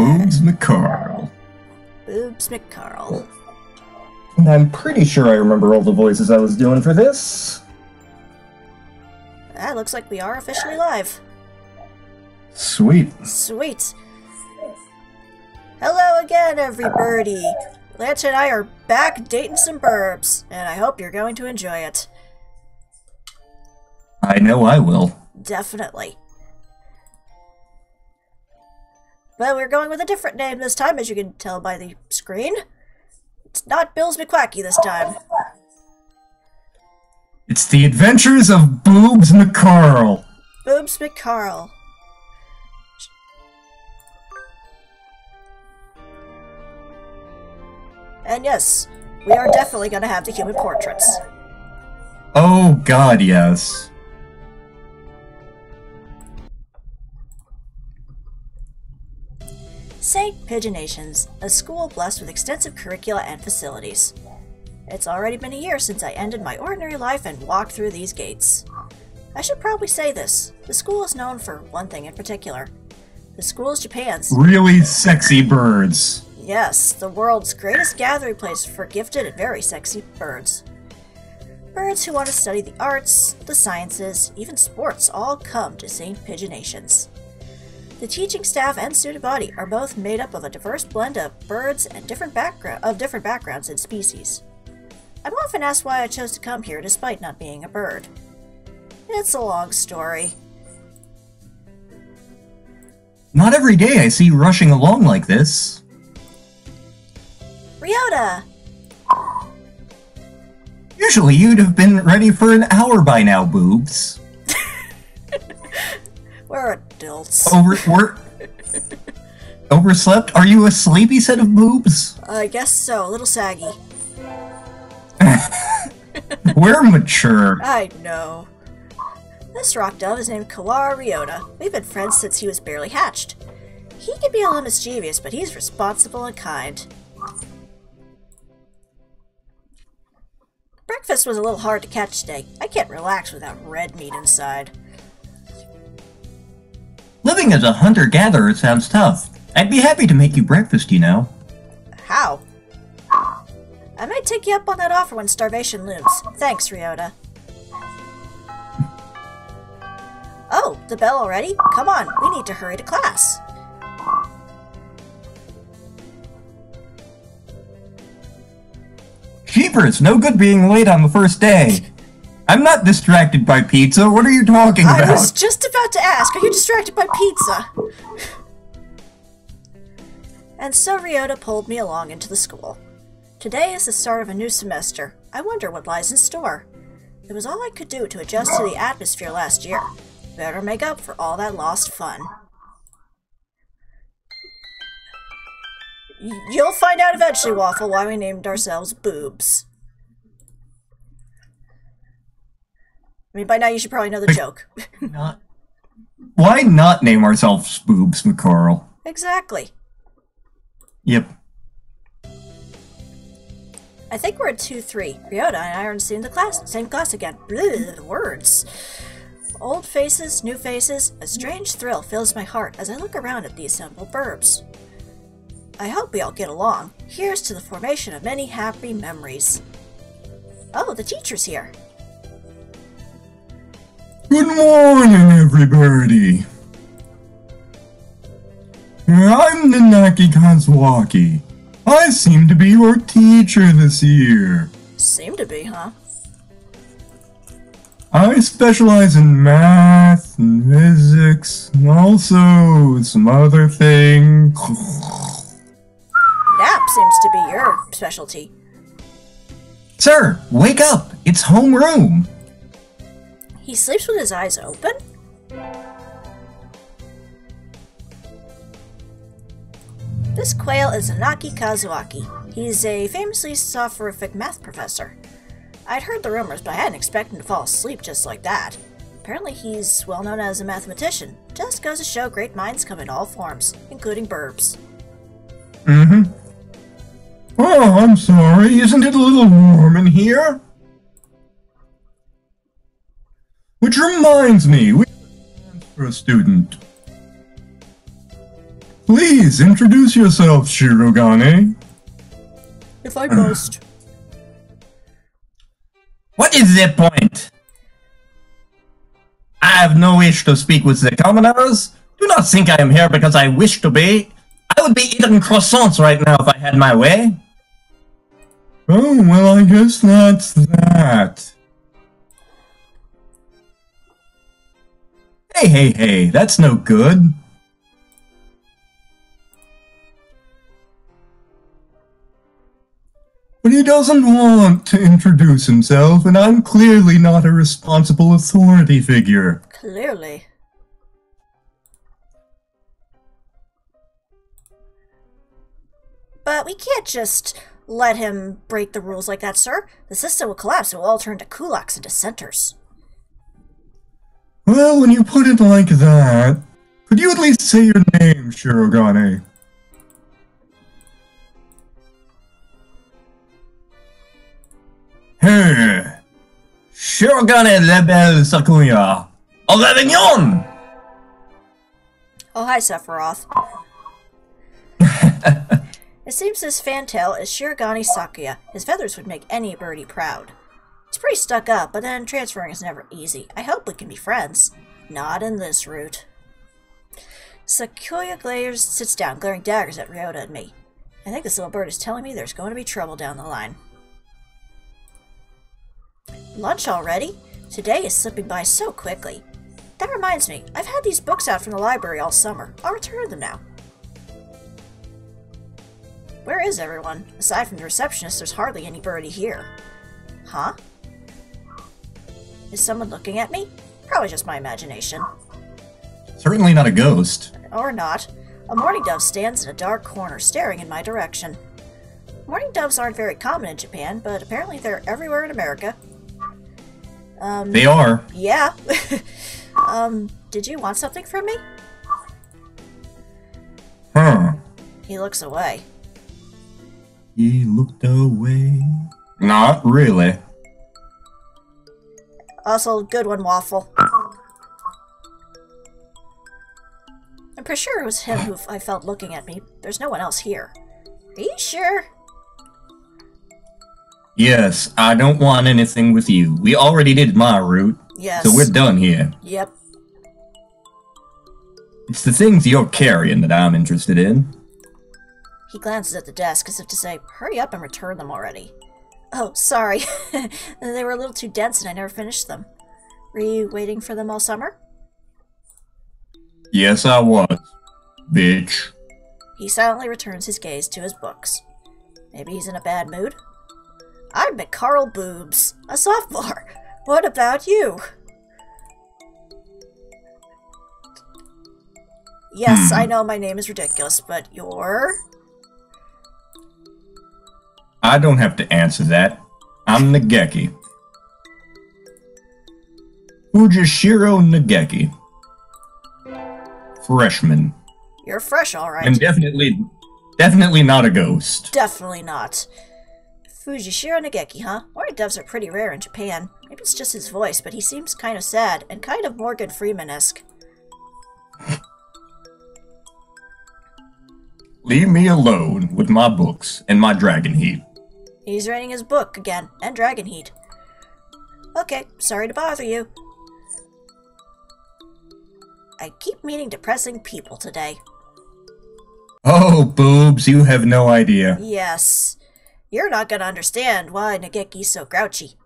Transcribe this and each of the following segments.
Boobs McCarl. Boobs McCarl. And I'm pretty sure I remember all the voices I was doing for this. That looks like we are officially live. Sweet. Sweet. Hello again, everybody. Lance and I are back dating some burbs, and I hope you're going to enjoy it. I know I will. Definitely. But we're going with a different name this time, as you can tell by the screen. It's not Bill's McQuacky this time. It's the adventures of Boobs McCarl. Boobs McCarl. And yes, we are definitely going to have the human portraits. Oh god, yes. St. Pigeonations, a school blessed with extensive curricula and facilities. It's already been a year since I ended my ordinary life and walked through these gates. I should probably say this. The school is known for one thing in particular. The school is Japan's really sexy birds. Yes, the world's greatest gathering place for gifted and very sexy birds. Birds who want to study the arts, the sciences, even sports all come to St. Pigeonations. The teaching staff and student body are both made up of a diverse blend of birds and different backgrounds and species. I'm often asked why I chose to come here despite not being a bird. It's a long story. Not every day I see you rushing along like this. Ryota! Usually you'd have been ready for an hour by now, Boobs. We're adults. Overslept? Are you a sleepy set of boobs? I guess so, a little saggy. We're mature. I know. This rock dove is named Kawara Ryota. We've been friends since he was barely hatched. He can be a little mischievous, but he's responsible and kind. Breakfast was a little hard to catch today. I can't relax without red meat inside. Living as a hunter-gatherer sounds tough. I'd be happy to make you breakfast, you know. How? I might take you up on that offer when starvation looms. Thanks, Ryota. Oh, the bell already? Come on, we need to hurry to class. Jeepers, no good being late on the first day. I'm not distracted by pizza. What are you talking about? I was just about to ask, are you distracted by pizza? And so Ryota pulled me along into the school. Today is the start of a new semester. I wonder what lies in store. It was all I could do to adjust to the atmosphere last year. Better make up for all that lost fun. You'll find out eventually, Waffle, why we named ourselves Boobs. I mean, by now you should probably know the joke. Why not name ourselves Boobs McCarl? Exactly. Yep. I think we're at 2-3. Ryota and I are in the same class again. Bleh, words. Old faces, new faces, a strange thrill fills my heart as I look around at the assembled burbs. I hope we all get along. Here's to the formation of many happy memories. Oh, the teacher's here. Good morning, everybody. I'm Nanaki Kazuaki. I seem to be your teacher this year. Seem to be, huh? I specialize in math and physics, and also some other thing. Nap seems to be your specialty. Sir, wake up! It's homeroom! He sleeps with his eyes open? This quail is Nanaki Kazuaki. He's a famously soporific math professor. I'd heard the rumors, but I hadn't expected him to fall asleep just like that. Apparently he's well known as a mathematician. Just goes to show great minds come in all forms, including burbs. Mm-hmm. Oh, I'm sorry. Isn't it a little warm in here? Which reminds me, we have a dance for a student. Please introduce yourself, Shirogane. If I must. What is the point? I have no wish to speak with the commoners. Do not think I am here because I wish to be. I would be eating croissants right now if I had my way. Oh, well, I guess that's that. Hey, that's no good. But he doesn't want to introduce himself, and I'm clearly not a responsible authority figure. Clearly. But we can't just let him break the rules like that, sir. The system will collapse and we'll all turn to kulaks and dissenters. Well, when you put it like that, could you at least say your name, Shirogane? Hey, Shirogane Lebel Sakuya of Avignon! Oh, hi, Sephiroth. It seems his fantail is Shirogane Sakuya. His feathers would make any birdie proud. He's pretty stuck up, but then transferring is never easy. I hope we can be friends. Not in this route. Sakuya glares, sits down, glaring daggers at Ryota and me. I think this little bird is telling me there's going to be trouble down the line. Lunch already? Today is slipping by so quickly. That reminds me, I've had these books out from the library all summer. I'll return them now. Where is everyone? Aside from the receptionist, there's hardly anybody here. Huh? Is someone looking at me? Probably just my imagination. Certainly not a ghost. Or not. A mourning dove stands in a dark corner, staring in my direction. Mourning doves aren't very common in Japan, but apparently they're everywhere in America. They are. Yeah. Did you want something from me? Huh. He looks away. He looked away. Not really. Also, good one, Waffle. I'm pretty sure it was him who I felt looking at me. There's no one else here. Are you sure? Yes, I don't want anything with you. We already did my route. Yes. So we're done here. Yep. It's the things you're carrying that I'm interested in. He glances at the desk as if to say, hurry up and return them already. Oh, sorry. They were a little too dense and I never finished them. Were you waiting for them all summer? Yes, I was. Bitch. He silently returns his gaze to his books. Maybe he's in a bad mood? I'm McCarl Boobs, a sophomore. What about you? Yes, I know my name is ridiculous, but you're... I don't have to answer that. I'm Nageki. Fujishiro Nageki. Freshman. You're fresh, alright. And definitely not a ghost. Definitely not. Fujishiro Nageki, huh? Mourning doves are pretty rare in Japan. Maybe it's just his voice, but he seems kind of sad and kind of Morgan Freeman-esque. Leave me alone with my books and my dragon heat. He's reading his book again, and Dragon Heat. Okay, sorry to bother you. I keep meeting depressing people today. Oh, boobs, you have no idea. Yes. You're not gonna understand why Nageki's so grouchy.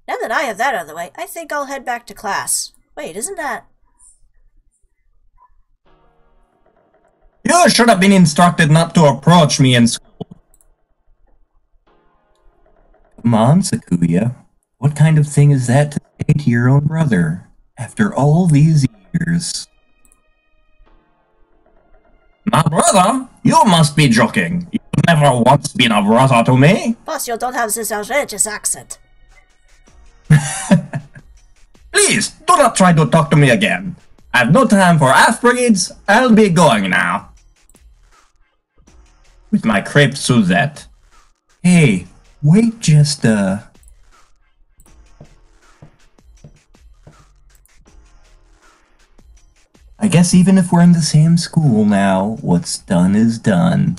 Now that I have that out of the way, I think I'll head back to class. Wait, isn't that... You should have been instructed not to approach me in school. Come on, Sakuya. What kind of thing is that to say to your own brother, after all these years? My brother? You must be joking. You've never once been a brother to me. Plus, you don't have this outrageous accent. Please, do not try to talk to me again. I have no time for half-breeds. I'll be going now. With my crepe Suzette. Hey, wait just I guess even if we're in the same school now, what's done is done.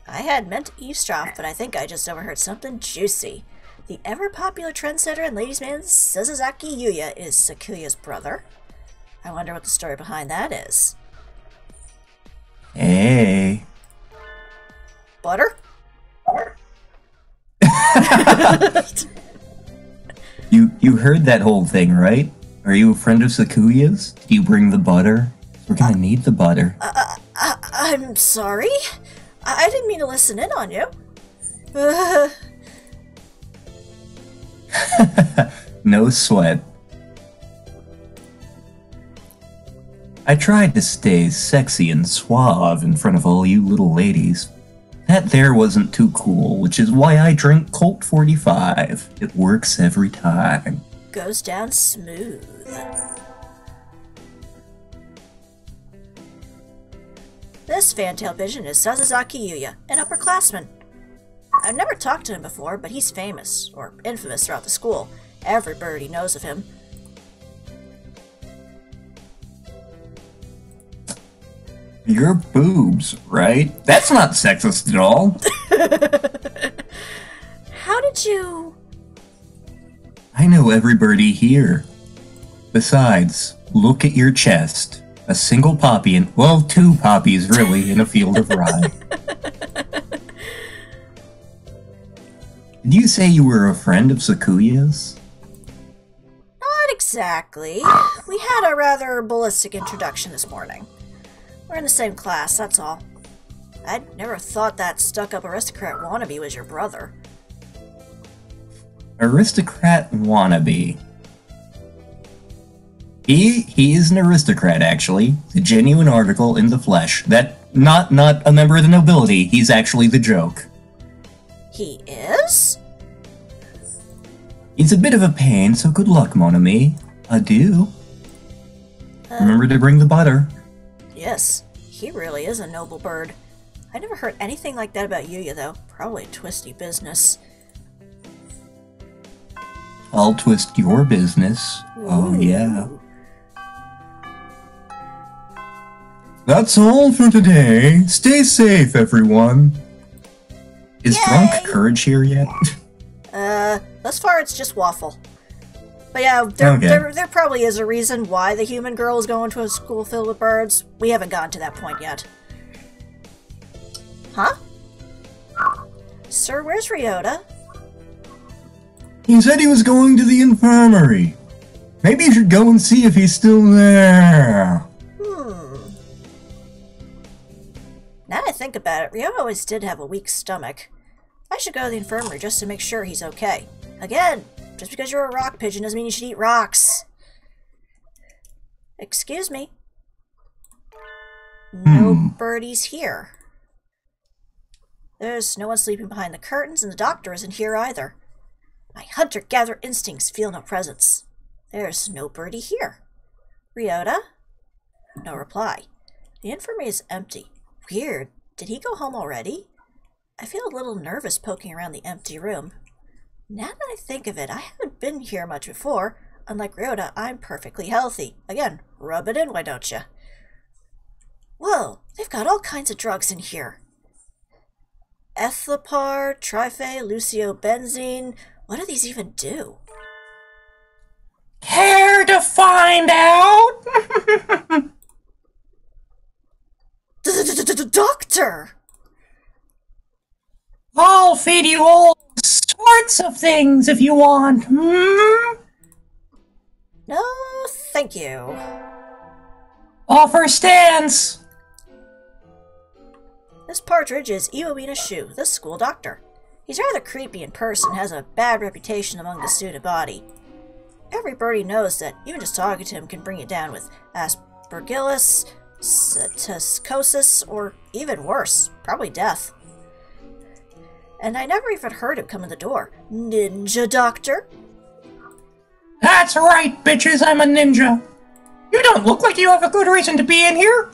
I had meant to eavesdrop, but I think I just overheard something juicy. The ever-popular trendsetter and ladies' man Sasazaki Yuya is Sakuya's brother. I wonder what the story behind that is. Hey. Butter? You heard that whole thing, right? Are you a friend of Sakuya's? Did you bring the butter? We're gonna need the butter. I'm sorry? I didn't mean to listen in on you. No sweat. I tried to stay sexy and suave in front of all you little ladies. That there wasn't too cool, which is why I drink Colt 45. It works every time. Goes down smooth. This fantail pigeon is Sasazaki Yuya, an upperclassman. I've never talked to him before, but he's famous, or infamous throughout the school. Every birdie knows of him. Your boobs, right? That's not sexist at all. How did you... I know every birdie here. Besides, look at your chest. A single poppy and, well, two poppies really, in a field of rye. Did you say you were a friend of Sakuya's? Not exactly. We had a rather ballistic introduction this morning. We're in the same class, that's all. I'd never thought that stuck-up aristocrat wannabe was your brother. Aristocrat wannabe. He is an aristocrat, actually. A genuine article in the flesh. That, not a member of the nobility. He's actually the joke. He is? He's a bit of a pain, so good luck, mon ami. Adieu. Remember to bring the butter. Yes, he really is a noble bird. I never heard anything like that about Yuya, though. Probably twisty business. I'll twist your business. Ooh. Oh, yeah. That's all for today. Stay safe, everyone. Is Yay! Drunk Courage here yet? Thus far it's just Waffle. But yeah, there probably is a reason why the human girl is going to a school filled with birds. We haven't gotten to that point yet. Huh? Sir, where's Ryota? He said he was going to the infirmary. Maybe you should go and see if he's still there. Now that I think about it, Ryota always did have a weak stomach. I should go to the infirmary just to make sure he's okay. Again, just because you're a rock pigeon doesn't mean you should eat rocks. Excuse me. No birdies here. There's no one sleeping behind the curtains, and the doctor isn't here either. My hunter-gatherer instincts feel no presence. There's no birdie here. Ryota? No reply. The infirmary is empty. Weird. Did he go home already? I feel a little nervous poking around the empty room. Now that I think of it, I haven't been here much before. Unlike Ryota, I'm perfectly healthy. Again, rub it in, why don't you? Whoa, they've got all kinds of drugs in here. Ethylpar, trifluobenazine. What do these even do? Care to find out? Doctor! I'll feed you all sorts of things if you want. No, thank you. Offer stands. This partridge is Iwamina Shu, the school doctor. He's rather creepy in person and has a bad reputation among the student body. Every birdie knows that even just talking to him can bring you down with aspergillus, cetosis, or even worse, probably death. And I never even heard him come in the door. Ninja doctor? That's right, bitches, I'm a ninja. You don't look like you have a good reason to be in here.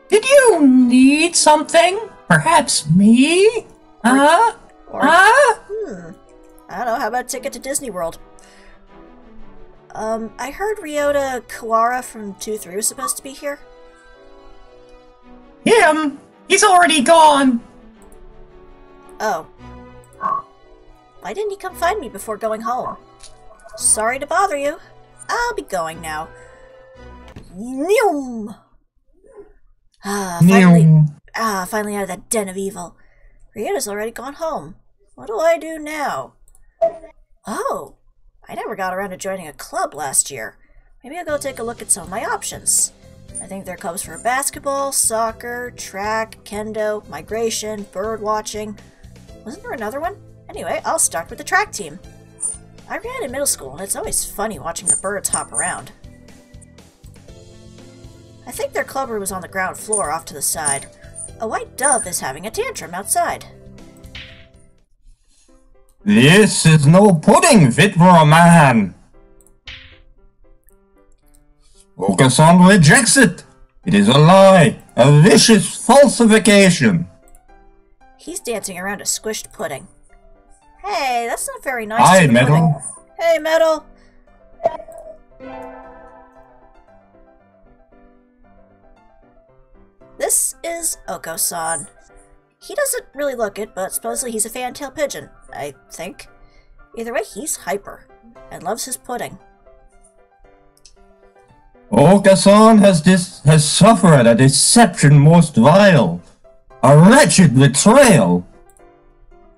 Did you need something? Perhaps me? I don't know, how about a ticket to Disney World? I heard Ryota Kawara from 2-3 was supposed to be here. Him? He's already gone! Oh. Why didn't he come find me before going home? Sorry to bother you. I'll be going now. Noom! Finally out of that den of evil. Ryota's already gone home. What do I do now? Oh, I never got around to joining a club last year. Maybe I'll go take a look at some of my options. I think there are clubs for basketball, soccer, track, kendo, migration, bird watching. Wasn't there another one? Anyway, I'll start with the track team. I ran in middle school, and it's always funny watching the birds hop around. I think their club room is on the ground floor off to the side. A white dove is having a tantrum outside. This is no pudding fit for a man. Okasan rejects it. It is a lie, a vicious falsification. He's dancing around a squished pudding. Hey, that's not very nice. Hi, Metal. Hey, Metal. This is Oko-san. He doesn't really look it, but supposedly he's a fantail pigeon, I think. Either way, he's hyper, and loves his pudding. Okasan has suffered a deception most vile. A wretched betrayal.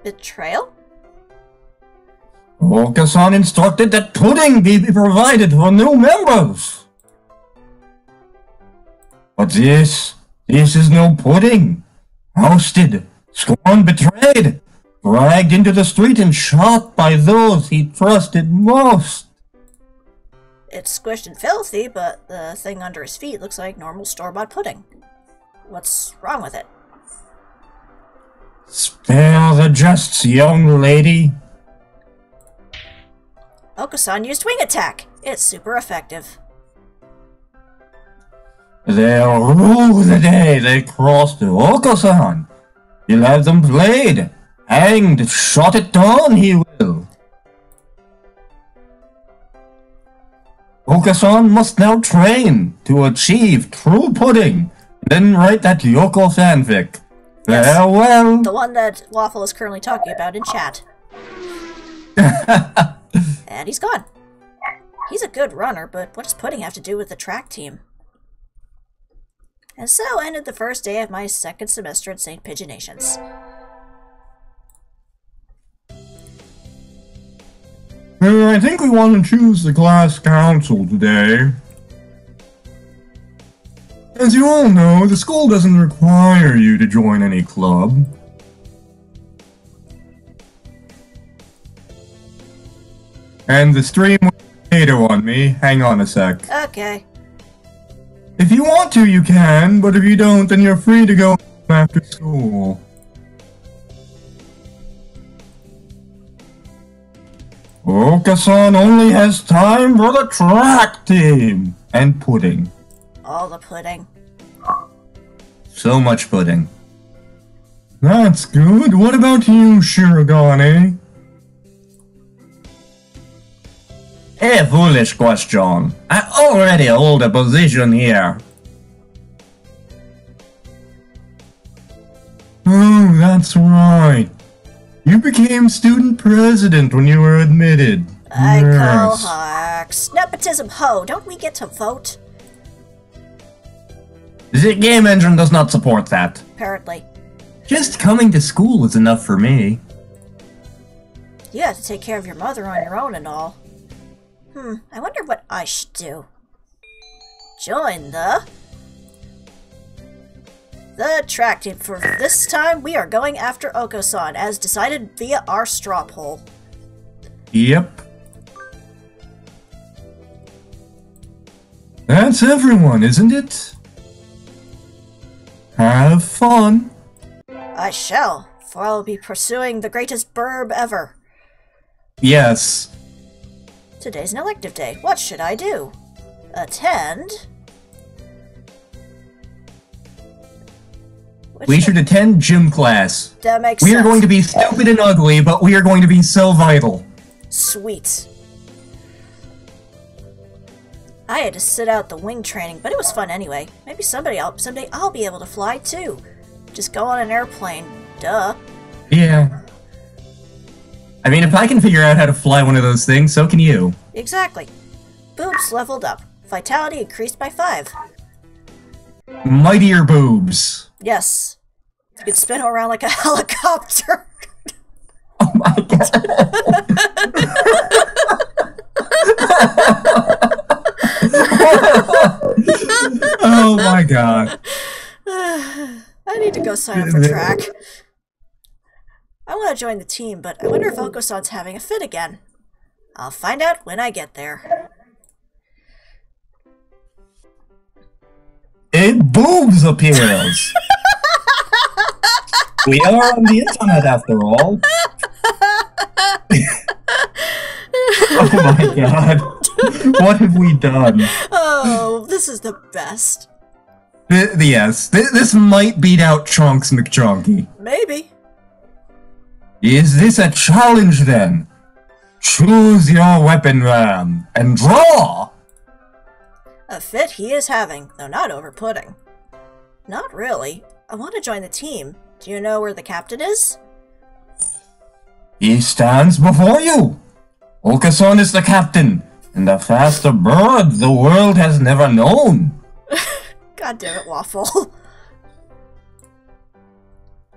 Betrayal? Okasan instructed that pudding be provided for new members. But this is no pudding. Ousted, scorned, betrayed, dragged into the street and shot by those he trusted most. It's squished and filthy, but the thing under his feet looks like normal store-bought pudding. What's wrong with it? Spare the jests, young lady. Oko-san used wing attack. It's super effective. They'll rue the day they crossed Oko-san. He'll have them played, hanged, shot at dawn, he will. Oko-san must now train to achieve true pudding, then write that Yoko fanfic. Yes, farewell. The one that Waffle is currently talking about in chat. And he's gone. He's a good runner, but what does pudding have to do with the track team? And so ended the first day of my second semester at St. Pigeonations. I think we want to choose the class council today. As you all know, the school doesn't require you to join any club. And the stream went potato on me. Hang on a sec. Okay. If you want to, you can, but if you don't, then you're free to go after school. Oko-san only has time for the track team and pudding. All the pudding. So much pudding. That's good. What about you, Shirogane? A foolish question. I already hold a position here. Oh, that's right. You became student president when you were admitted. I call hacks. Nepotism ho, don't we get to vote? The game engine does not support that. Apparently. Just coming to school is enough for me. You have to take care of your mother on your own and all. I wonder what I should do. Join the track team. For this time, we are going after Oko-san, as decided via our straw poll. Yep. That's everyone, isn't it? Have fun. I shall, for I will be pursuing the greatest burb ever. Yes. Today's an elective day. What should I do? Attend? We should attend gym class. That makes We sense. are going to be stupid and ugly, but we are going to be so vital. Sweet. I had to sit out the wing training, but it was fun anyway. Maybe someday I'll be able to fly too. Just go on an airplane. Duh. Yeah. I mean, if I can figure out how to fly one of those things, so can you. Exactly. Boobs leveled up. Vitality increased by 5. Mightier boobs. Yes. You could spin around like a helicopter. Oh my god. Oh my god. I need to go sign up for track. I want to join the team, but I wonder if Oko-san's having a fit again. I'll find out when I get there. It boobs appears. We are on the internet after all. Oh my god. What have we done? Oh, this is the best. Yes, this might beat out Trunks McChunky. Maybe. Is this a challenge then? Choose your weapon, Ram, and draw! A fit he is having, though not over-putting. Not really. I want to join the team. Do you know where the captain is? He stands before you! Oko-san is the captain, and a faster bird the world has never known! God damn it, Waffle.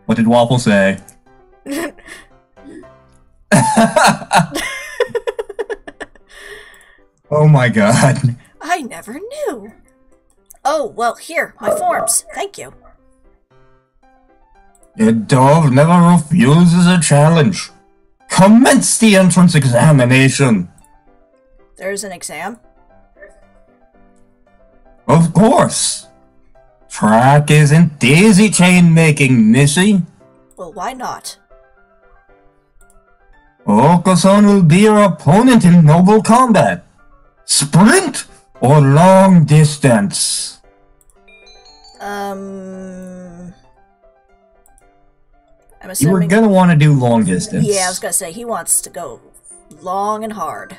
What did Waffle say? Oh my god. I never knew. Oh, well, here, my forms. Thank you. A dove never refuses a challenge. Commence the entrance examination. There's an exam? Of course. Track isn't daisy chain making, Missy. Well, why not? Oko-san will be your opponent in noble combat. Sprint or long distance? I'm You were assuming... gonna want to do long distance. Yeah, I was gonna say, he wants to go long and hard.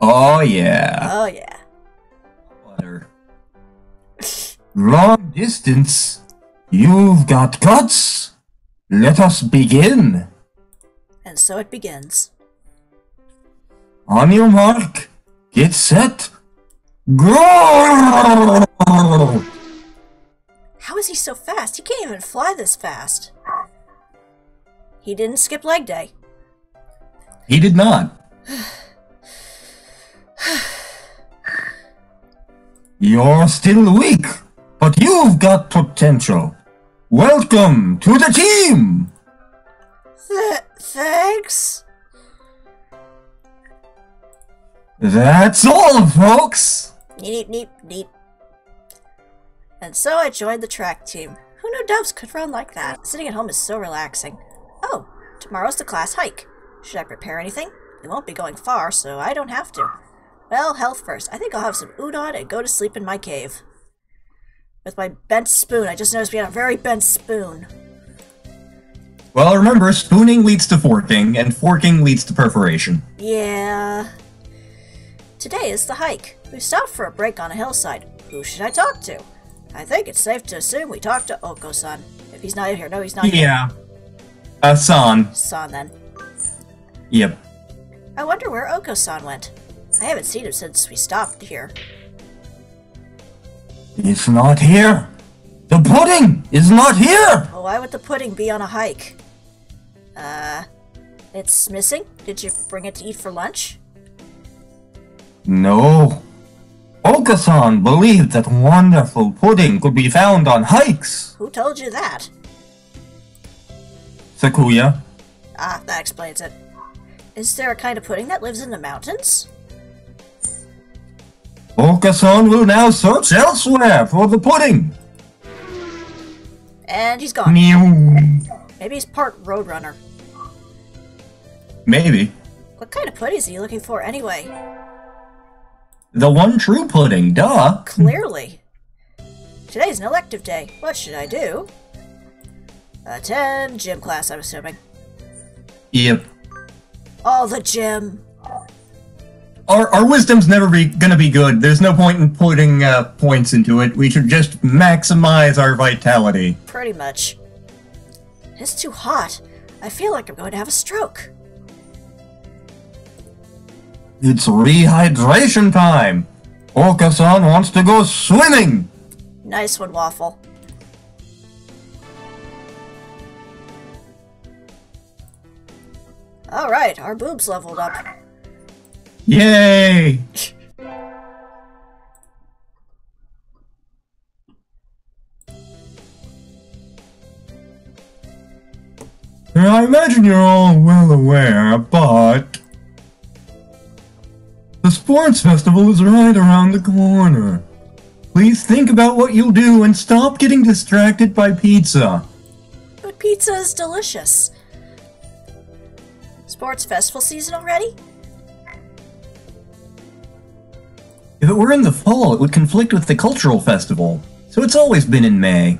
Oh yeah. Oh, yeah. Butter. Long distance? You've got guts. Let us begin. And so it begins. On your mark, get set, go! How is he so fast? He can't even fly this fast. He didn't skip leg day. He did not. You're still weak, but you've got potential. Welcome to the team! Thanks? That's all, folks! Neep, neep, neep. And so I joined the track team. Who knew doves could run like that? Sitting at home is so relaxing. Oh, tomorrow's the class hike. Should I prepare anything? We won't be going far, so I don't have to. Well, health first. I think I'll have some udon and go to sleep in my cave. With my bent spoon. I just noticed we had a very bent spoon. Well, remember, spooning leads to forking, and forking leads to perforation. Yeah. Today is the hike. We stopped for a break on a hillside. Who should I talk to? I think it's safe to assume we talked to Oko-san. If he's not here. No, he's not here. Yeah. San. San, then. Yep. I wonder where Oko-san went. I haven't seen him since we stopped here. It's not here. The pudding is not here. Well, why would the pudding be on a hike? It's missing? Did you bring it to eat for lunch? No. Oko-san believed that wonderful pudding could be found on hikes. Who told you that? Sakuya. Ah, that explains it. Is there a kind of pudding that lives in the mountains? Oko-san will now search elsewhere for the pudding. And he's gone. Meow. Maybe he's part roadrunner. Maybe. What kind of pudding is he looking for anyway? The one true pudding, duh. Clearly. Today's an elective day. What should I do? Attend gym class, I'm assuming. Yep. All the gym. Our wisdom's never gonna be good. There's no point in putting points into it. We should just maximize our vitality. Pretty much. It's too hot. I feel like I'm going to have a stroke. It's rehydration time. Oka-san wants to go swimming. Nice one, Waffle. Alright, our boobs leveled up. Yay! Now, I imagine you're all well aware, but the sports festival is right around the corner. Please think about what you'll do and stop getting distracted by pizza. But pizza is delicious. Sports festival season already? If it were in the fall, it would conflict with the cultural festival, so it's always been in May.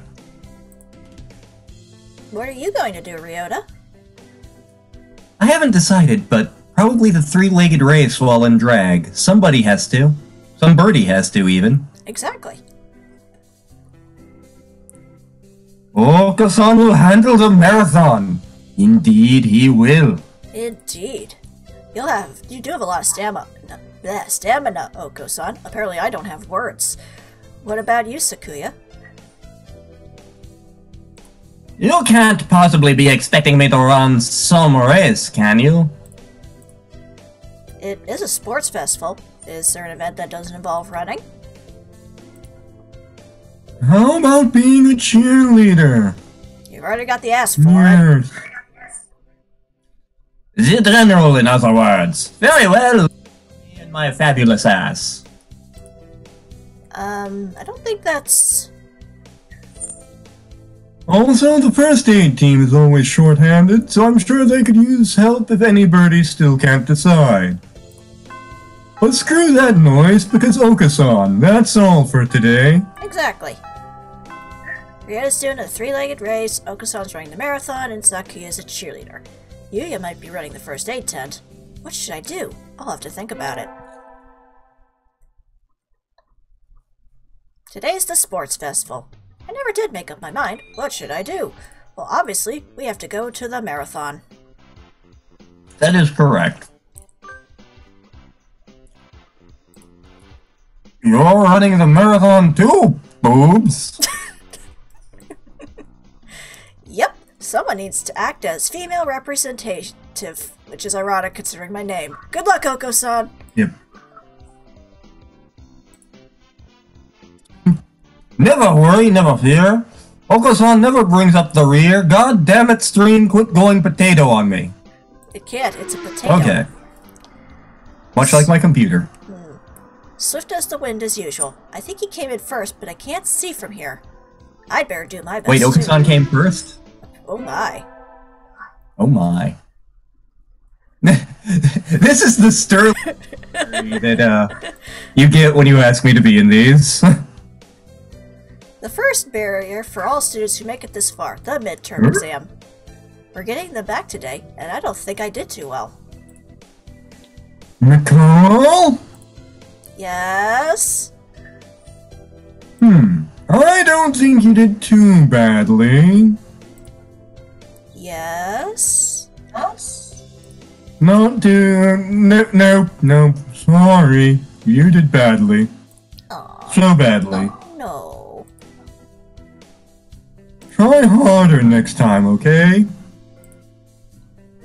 What are you going to do, Ryota? I haven't decided, but probably the three-legged race while in drag. Somebody has to. Somebody has to, even. Exactly. Oka-san will handle the marathon. Indeed, he will. Indeed. You do have a lot of stamina, Oko-san. Apparently I don't have words. What about you, Sakuya? You can't possibly be expecting me to run some race, can you? It is a sports festival. Is there an event that doesn't involve running? How about being a cheerleader? You've already got the ass for it. The general, in other words. Very well. Me and my fabulous ass. I don't think that's... Also, the first aid team is always short-handed, so I'm sure they could use help if any birdie still can't decide. But screw that noise, because Oka-san, that's all for today. Exactly. Ryota's doing a three-legged race, Oka-san's running the marathon, and Sakuya's a cheerleader. Yuya might be running the first aid tent. What should I do? I'll have to think about it. Today's the sports festival. I never did make up my mind. What should I do? Well, obviously, we have to go to the marathon. That is correct. You're running the marathon too, boobs. Yep, someone needs to act as female representative, which is ironic considering my name. Good luck, Oko-san! Yep. Never worry, never fear. Oka-san never brings up the rear. God damn it, stream, quit going potato on me. It can't, it's a potato. Okay. Much like my computer. Swift as the wind as usual. I think he came in first, but I can't see from here. I'd better do my best. Wait, Oka-san came first? Oh my. Oh my. This is the sterling that you get when you ask me to be in these. The first barrier for all students who make it this far, the midterm exam. We're getting them back today, and I don't think I did too well. Nicole? Yes? I don't think you did too badly. Yes? Not too... No. Sorry. You did badly. Aww. So badly. No. Try harder next time, okay?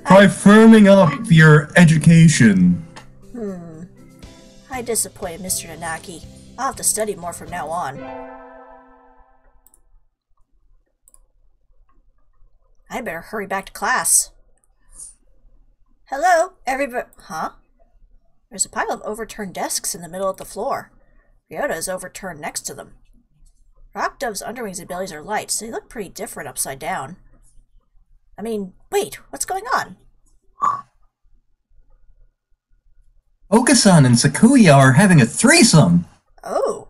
Try firming up your education. I disappointed Mr. Nanaki. I'll have to study more from now on. I better hurry back to class. Hello, everybody. Huh? There's a pile of overturned desks in the middle of the floor. Ryota is overturned next to them. Rock Dove's underwings and bellies are light, so they look pretty different upside down. I mean, wait, what's going on? Oka-san and Sakuya are having a threesome! Oh.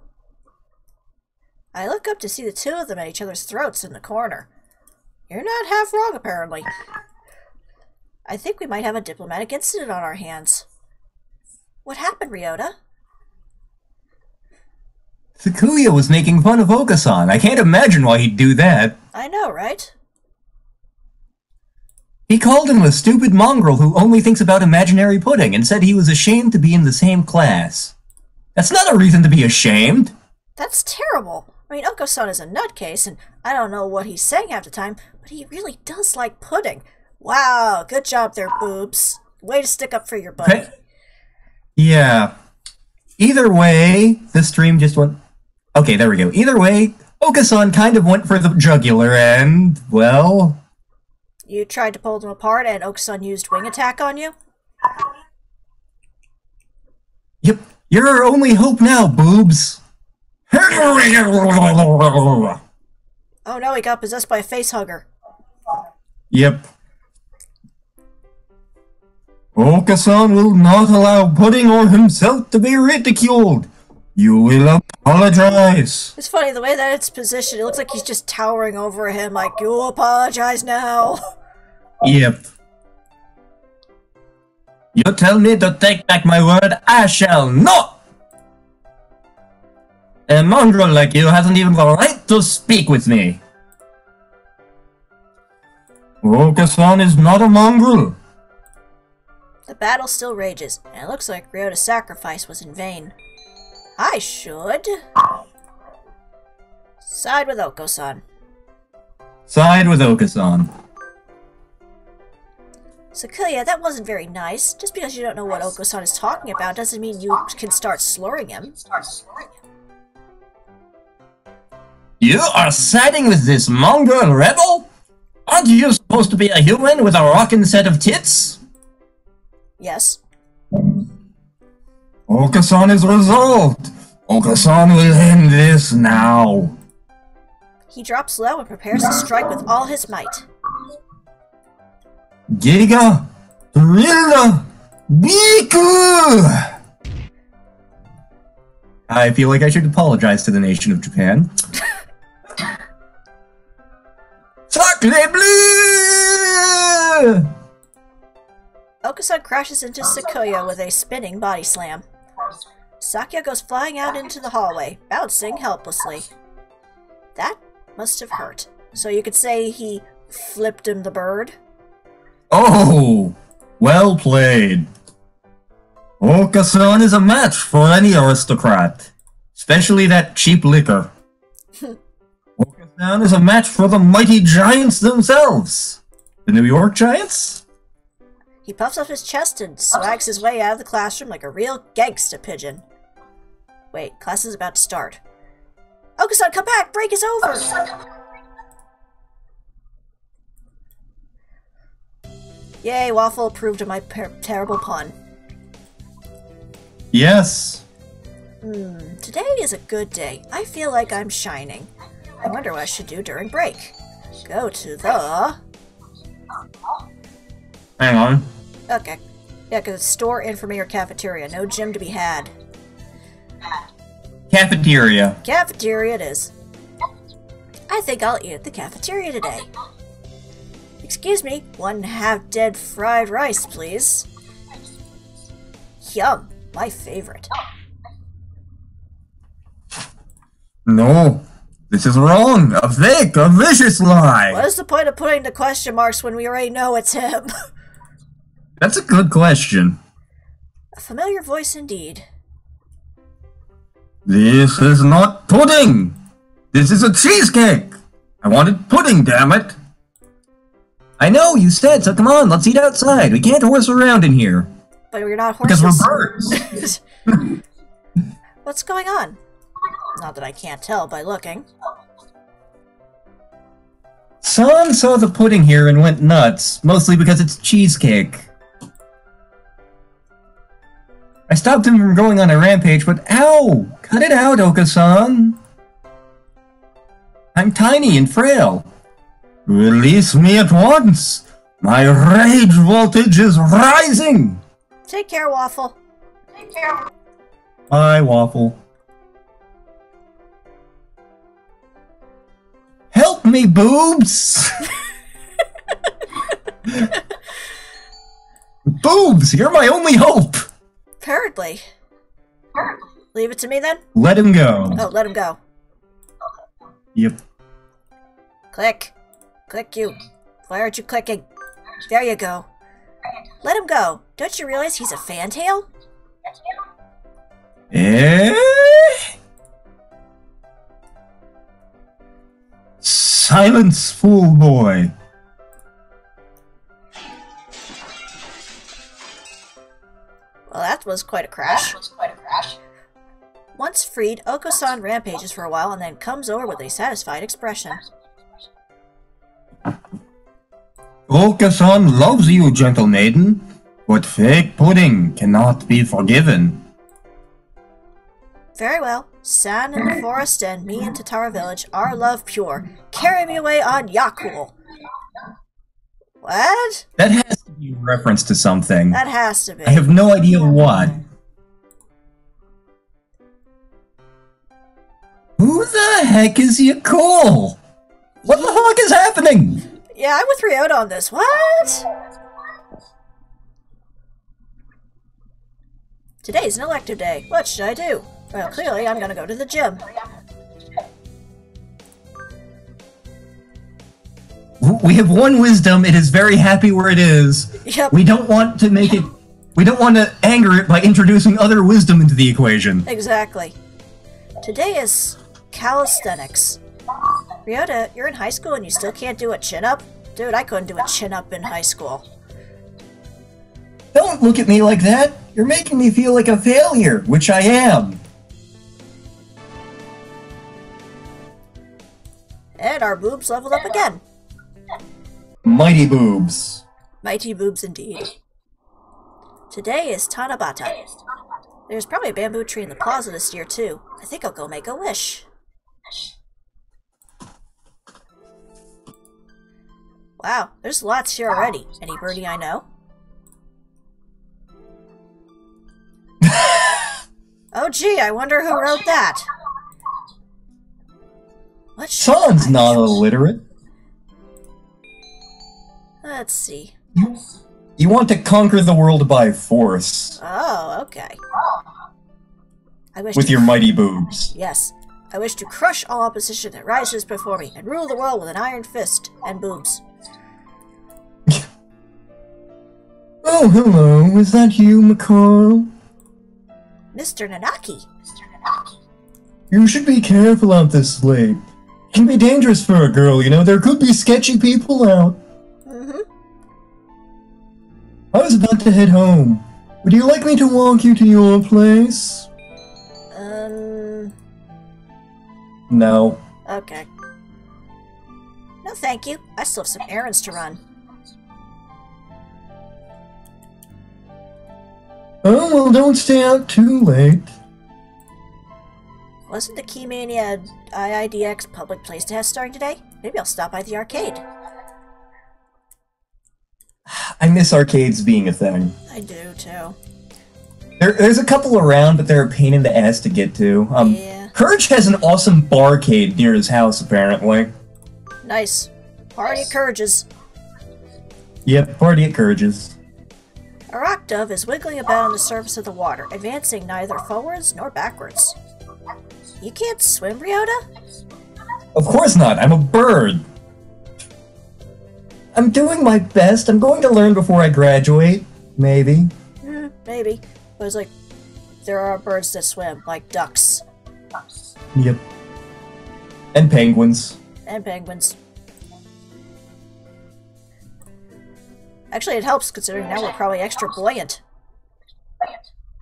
I look up to see the two of them at each other's throats in the corner. You're not half wrong, apparently. I think we might have a diplomatic incident on our hands. What happened, Ryota? Sakuya was making fun of Okasan. I can't imagine why he'd do that. I know, right? He called him a stupid mongrel who only thinks about imaginary pudding and said he was ashamed to be in the same class. That's not a reason to be ashamed. That's terrible. I mean, Oko-san is a nutcase, and I don't know what he's saying half the time, but he really does like pudding. Wow, good job there, boobs. Way to stick up for your buddy. Yeah. Either way, the stream just went... Okay, there we go. Either way, Oko-san kind of went for the jugular and, well... You tried to pull them apart and Oko-san used wing attack on you? Yep. You're our only hope now, boobs. Oh no, he got possessed by a facehugger. Yep. Oko-san will not allow pudding or himself to be ridiculed. You will apologize. It's funny, the way that it's positioned, it looks like he's just towering over him, like, you apologize now. Yep. You tell me to take back my word, I shall not! A mongrel like you hasn't even the right to speak with me. Oko-san is not a mongrel. The battle still rages, and it looks like Ryota's sacrifice was in vain. I should side with Oko-san. Side with Oko-san. Sakuya, that wasn't very nice. Just because you don't know what Oko-san is talking about doesn't mean you can start slurring him. You are siding with this mongrel rebel? Aren't you supposed to be a human with a rockin' set of tits? Yes. Oko-san is resolved. Oko-san will end this now. He drops low and prepares to strike with all his might. Giga, Thrilla, Biku! I feel like I should apologize to the nation of Japan. Sacre bleu! Oko-san crashes into Sakuya with a spinning body slam. Sakuya goes flying out into the hallway, bouncing helplessly. That must have hurt. So you could say he flipped him the bird? Oh, well played. Oko-san is a match for any aristocrat, especially that cheap liquor. Oko-san is a match for the mighty giants themselves. The New York Giants? He puffs up his chest and swags his way out of the classroom like a real gangsta pigeon. Wait, class is about to start. Oko-san, come back! Break is over! Yay, Waffle approved of my terrible pun. Yes. Today is a good day. I feel like I'm shining. I wonder what I should do during break. Go to the... Hang on. Okay. Yeah, because it's store, infirmary, or cafeteria. No gym to be had. Cafeteria. Cafeteria it is. I think I'll eat at the cafeteria today. Excuse me, 1 half-dead fried rice, please. Yum, my favorite. No, this is wrong. A fake, a vicious lie. What is the point of putting the question marks when we already know it's him? That's a good question. A familiar voice indeed. This is not pudding. This is a cheesecake. I wanted pudding, damn it. I know, you said, so come on, let's eat outside. We can't horse around in here. But we're not horses. Because we're birds. What's going on? Not that I can't tell by looking. Son saw the pudding here and went nuts, mostly because it's cheesecake. I stopped him from going on a rampage, but ow! Cut it out, Oko-san! I'm tiny and frail. Release me at once! My rage voltage is rising! Take care, Waffle. Take care. Bye, Waffle. Help me, boobs! Boobs, you're my only hope! Fair Hardly. Leave it to me then? Let him go. Oh, let him go. Yep. Click. Click you. Why aren't you clicking? There you go. Let him go. Don't you realize he's a fantail? Eh? Silence, fool boy. Well, that was quite a crash. Once freed, Oko-san rampages for a while and then comes over with a satisfied expression. Oko-san loves you, gentle maiden, but fake pudding cannot be forgiven. Very well. San in the forest and me in Tatara village, our love pure. Carry me away on Yakul. What? That has to be a reference to something. That has to be. I have no idea what. Who the heck is Yakul? What the fuck is happening? Yeah, I'm with Ryota on this. What? Today's an elective day. What should I do? Well, clearly I'm gonna go to the gym. We have one wisdom. It is very happy where it is. Yep. We don't want to make it... We don't want to anger it by introducing other wisdom into the equation. Exactly. Today is calisthenics. Ryota, you're in high school and you still can't do a chin-up? Dude, I couldn't do a chin-up in high school. Don't look at me like that. You're making me feel like a failure, which I am. And our boobs leveled up again. Mighty boobs. Mighty boobs indeed. Today is Tanabata. There's probably a bamboo tree in the plaza this year too. I think I'll go make a wish. Wow, there's lots here already. Any birdie I know? Oh gee, I wonder who wrote that. What Son's not illiterate. Let's see. You want to conquer the world by force. Oh, okay. I wish With to your mighty boobs. Yes. I wish to crush all opposition that rises before me and rule the world with an iron fist and boobs. Oh, hello. Is that you, McCall? Mr. Nanaki. You should be careful out this late. It can be dangerous for a girl, you know. There could be sketchy people out. I was about to head home. Would you like me to walk you to your place? No. Okay. No, thank you. I still have some errands to run. Oh, well, don't stay out too late. Wasn't the Keymania IIDX public place test starting today? Maybe I'll stop by the arcade. I miss arcades being a thing. I do, too. There's a couple around, but they're a pain in the ass to get to. Yeah. Courage has an awesome barcade near his house, apparently. Nice. Party at Courage's. Yep, party at Courage's. A rock dove is wiggling about on the surface of the water, advancing neither forwards nor backwards. You can't swim, Ryota? Of course not, I'm a bird. I'm doing my best. I'm going to learn before I graduate. Maybe. Maybe. But it's like, there are birds that swim, like ducks. Yep. And penguins. And penguins. Actually, it helps, considering now we're probably extra buoyant.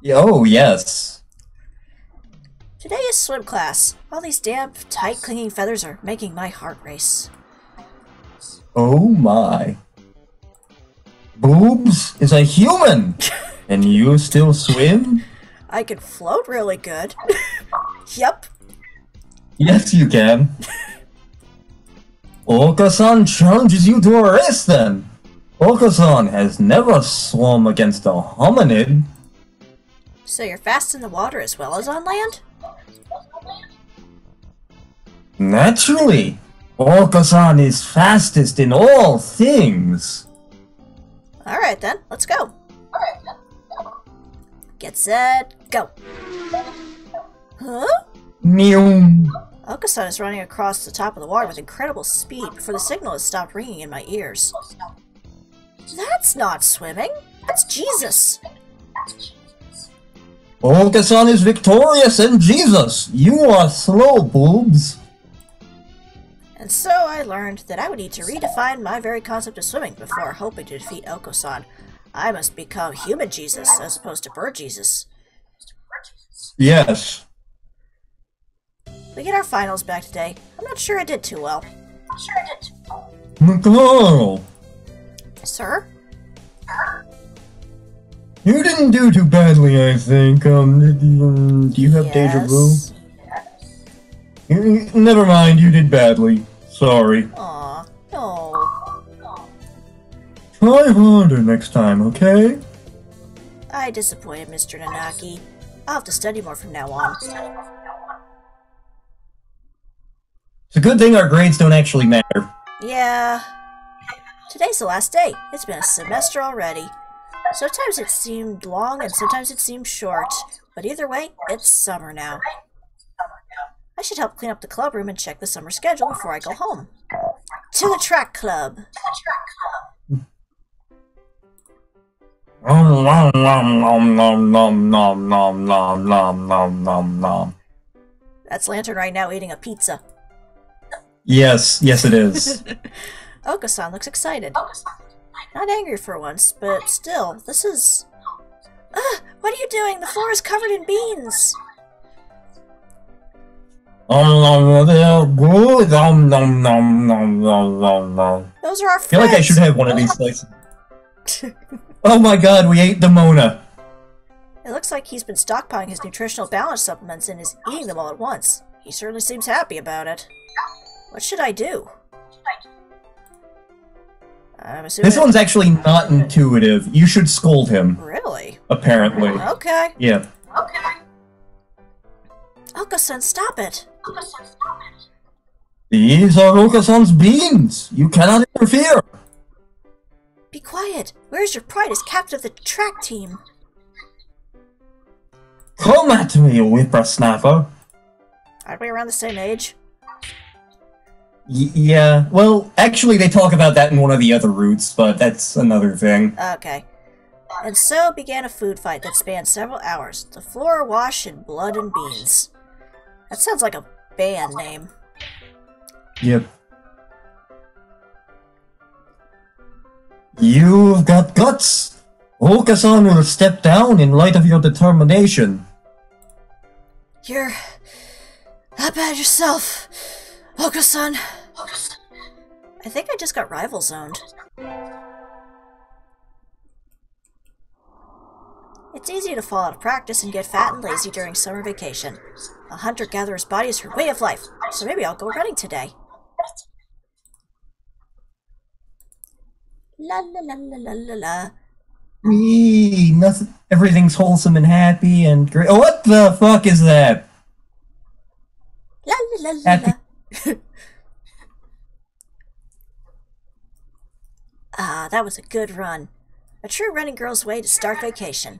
Oh, yes. Today is swim class. All these damp, tight, clinging feathers are making my heart race. Oh my. Boobs is a human! And you still swim? I can float really good. Yep. Yes, you can. Oka-san challenges you to a race, then. Oka-san has never swum against a hominid. So you're fast in the water as well as on land? Naturally. Oka-san is fastest in all things. Alright then, let's go. Get set, go! Huh? Meow. Okasan is running across the top of the water with incredible speed before the signal has stopped ringing in my ears. That's not swimming! That's Jesus! Okasan is victorious in Jesus! You are slow, boobs! And so I learned that I would need to redefine my very concept of swimming before hoping to defeat Okasan. I must become human Jesus as opposed to bird Jesus. Yes. We get our finals back today. I'm not sure I did too well. McCall! Sir? You didn't do too badly, I think. Do you have deja vu? Never mind, you did badly. Sorry. Aw, no. Try harder next time, okay? I disappointed Mr. Nanaki. I'll have to study more from now on. It's a good thing our grades don't actually matter. Yeah. Today's the last day. It's been a semester already. Sometimes it seemed long and sometimes it seemed short. But either way, it's summer now. I should help clean up the club room and check the summer schedule before I go home. To the track club! Nom nom nom nom nom nom nom nom nom nom nom nom. That's Lantern right now eating a pizza. Yes, yes it is. Okasan looks excited. Not angry for once, but still, this is... what are you doing? The floor is covered in beans! Those are our friends! I feel like I should have one of these slices. Oh my god, we ate the Mona! It looks like he's been stockpiling his nutritional balance supplements and is eating them all at once. He certainly seems happy about it. What should I do? I'm assuming this one's actually not intuitive. You should scold him. Really? Apparently. Okay. Yeah. Okasan, stop it! These are Okasan's beans! You cannot interfere! Be quiet! Where's your pride as captain of the track team? Come at me, you whippersnapper! Aren't we around the same age? Yeah, well, actually they talk about that in one of the other routes, but that's another thing. Okay. And so began a food fight that spanned several hours. The floor washed in blood and beans. That sounds like a band name. Yep. You've got guts! Okasan will step down in light of your determination. You're not bad yourself, Okasan. I think I just got rival zoned. It's easy to fall out of practice and get fat and lazy during summer vacation. A hunter-gatherer's body is her way of life, so maybe I'll go running today. La la la la la la la. Nothing. Everything's wholesome and happy and great. Oh, what the fuck is that? La la la la la. Ah, that was a good run. A true running girl's way to start vacation.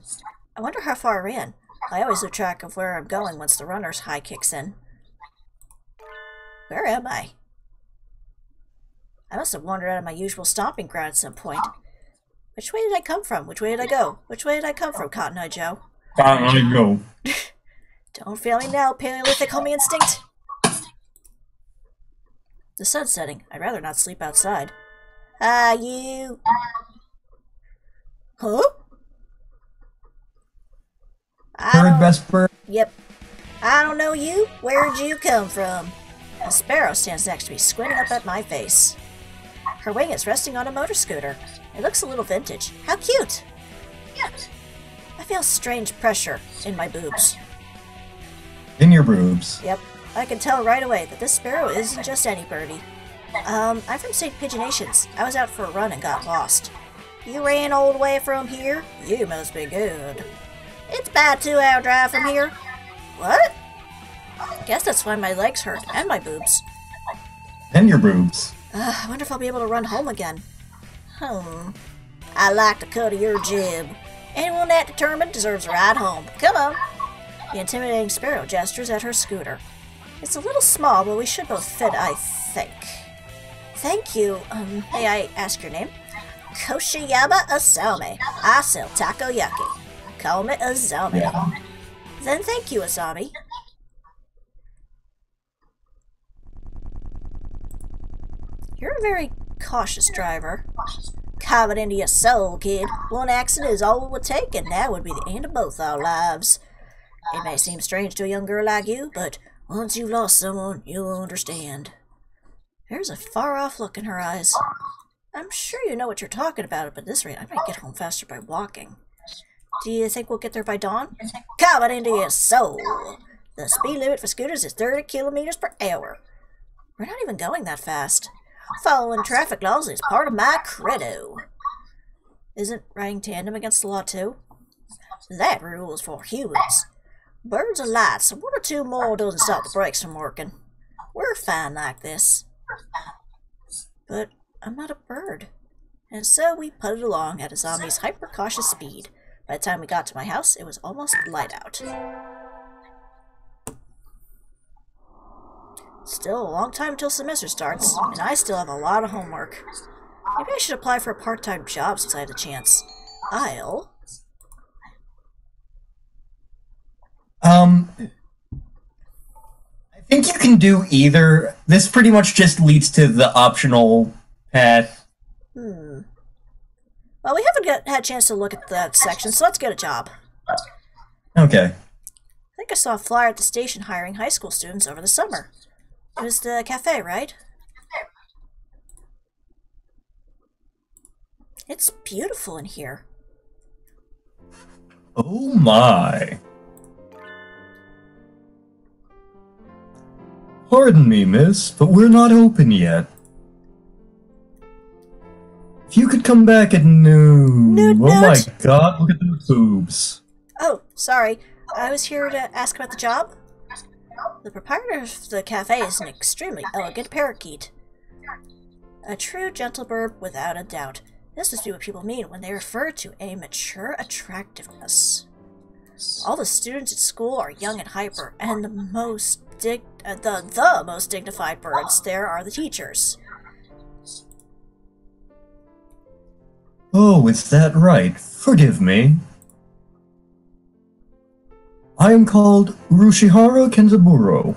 I wonder how far I ran. I always lose track of where I'm going once the runner's high kicks in. Where am I? I must have wandered out of my usual stomping ground at some point. Which way did I come from? Which way did I go? Which way did I come from, Cotton Eye Joe? Cotton Eye Joe. Don't fail me now, Paleolithic homie instinct. The sun's setting. I'd rather not sleep outside. You... Huh? Bird, best bird? Yep. I don't know you. Where'd you come from? A sparrow stands next to me, squinting up at my face. Her wing is resting on a motor scooter. It looks a little vintage. How cute! I feel strange pressure in my boobs. In your boobs. Yep. I can tell right away that this sparrow isn't just any birdie. I'm from St. Pigeonations. I was out for a run and got lost. You ran all the way from here? You must be good. It's about a 2-hour drive from here. What? Guess that's why my legs hurt, and my boobs. And your boobs. I wonder if I'll be able to run home again. I like the cut of your jib. Anyone that determined deserves a ride home. Come on. The intimidating Sparrow gestures at her scooter. It's a little small, but we should both fit, I think. Thank you. May I ask your name? Koshiyama Asami. I sell takoyaki. Call me Azami. Yeah. Then thank you, Azami. You're a very cautious driver. Coming into your soul, kid. One accident is all it would take, and that would be the end of both our lives. It may seem strange to a young girl like you, but once you've lost someone, you'll understand. There's a far-off look in her eyes. I'm sure you know what you're talking about, but at this rate, I might get home faster by walking. Do you think we'll get there by dawn? Coming into your soul. The speed limit for scooters is 30 kilometers per hour. We're not even going that fast. Following traffic laws is part of my credo. Isn't riding tandem against the law too? That rule is for humans. Birds are light, so one or two more doesn't stop the brakes from working. We're fine like this. But I'm not a bird. And so we putted along at Azami's hyper-cautious speed. By the time we got to my house, it was almost light out. Still a long time until semester starts, and I still have a lot of homework. Maybe I should apply for a part-time job since I have the chance. I think you can do either. This pretty much just leads to the optional path. Well, we haven't had a chance to look at that section, so let's get a job. Okay. I think I saw a flyer at the station hiring high school students over the summer. It was the cafe, right? It's beautiful in here. Oh my. Pardon me, miss, but we're not open yet. If you could come back at noon... Noot, oh my noot. god, look at those boobs. Oh, sorry. I was here to ask about the job. The proprietor of the cafe is an extremely elegant parakeet. A true gentle bird without a doubt. This must be what people mean when they refer to a mature attractiveness. All the students at school are young and hyper, and the most dignified birds there are the teachers. Oh, is that right? Forgive me. I am called Urushihara Kenzaburo.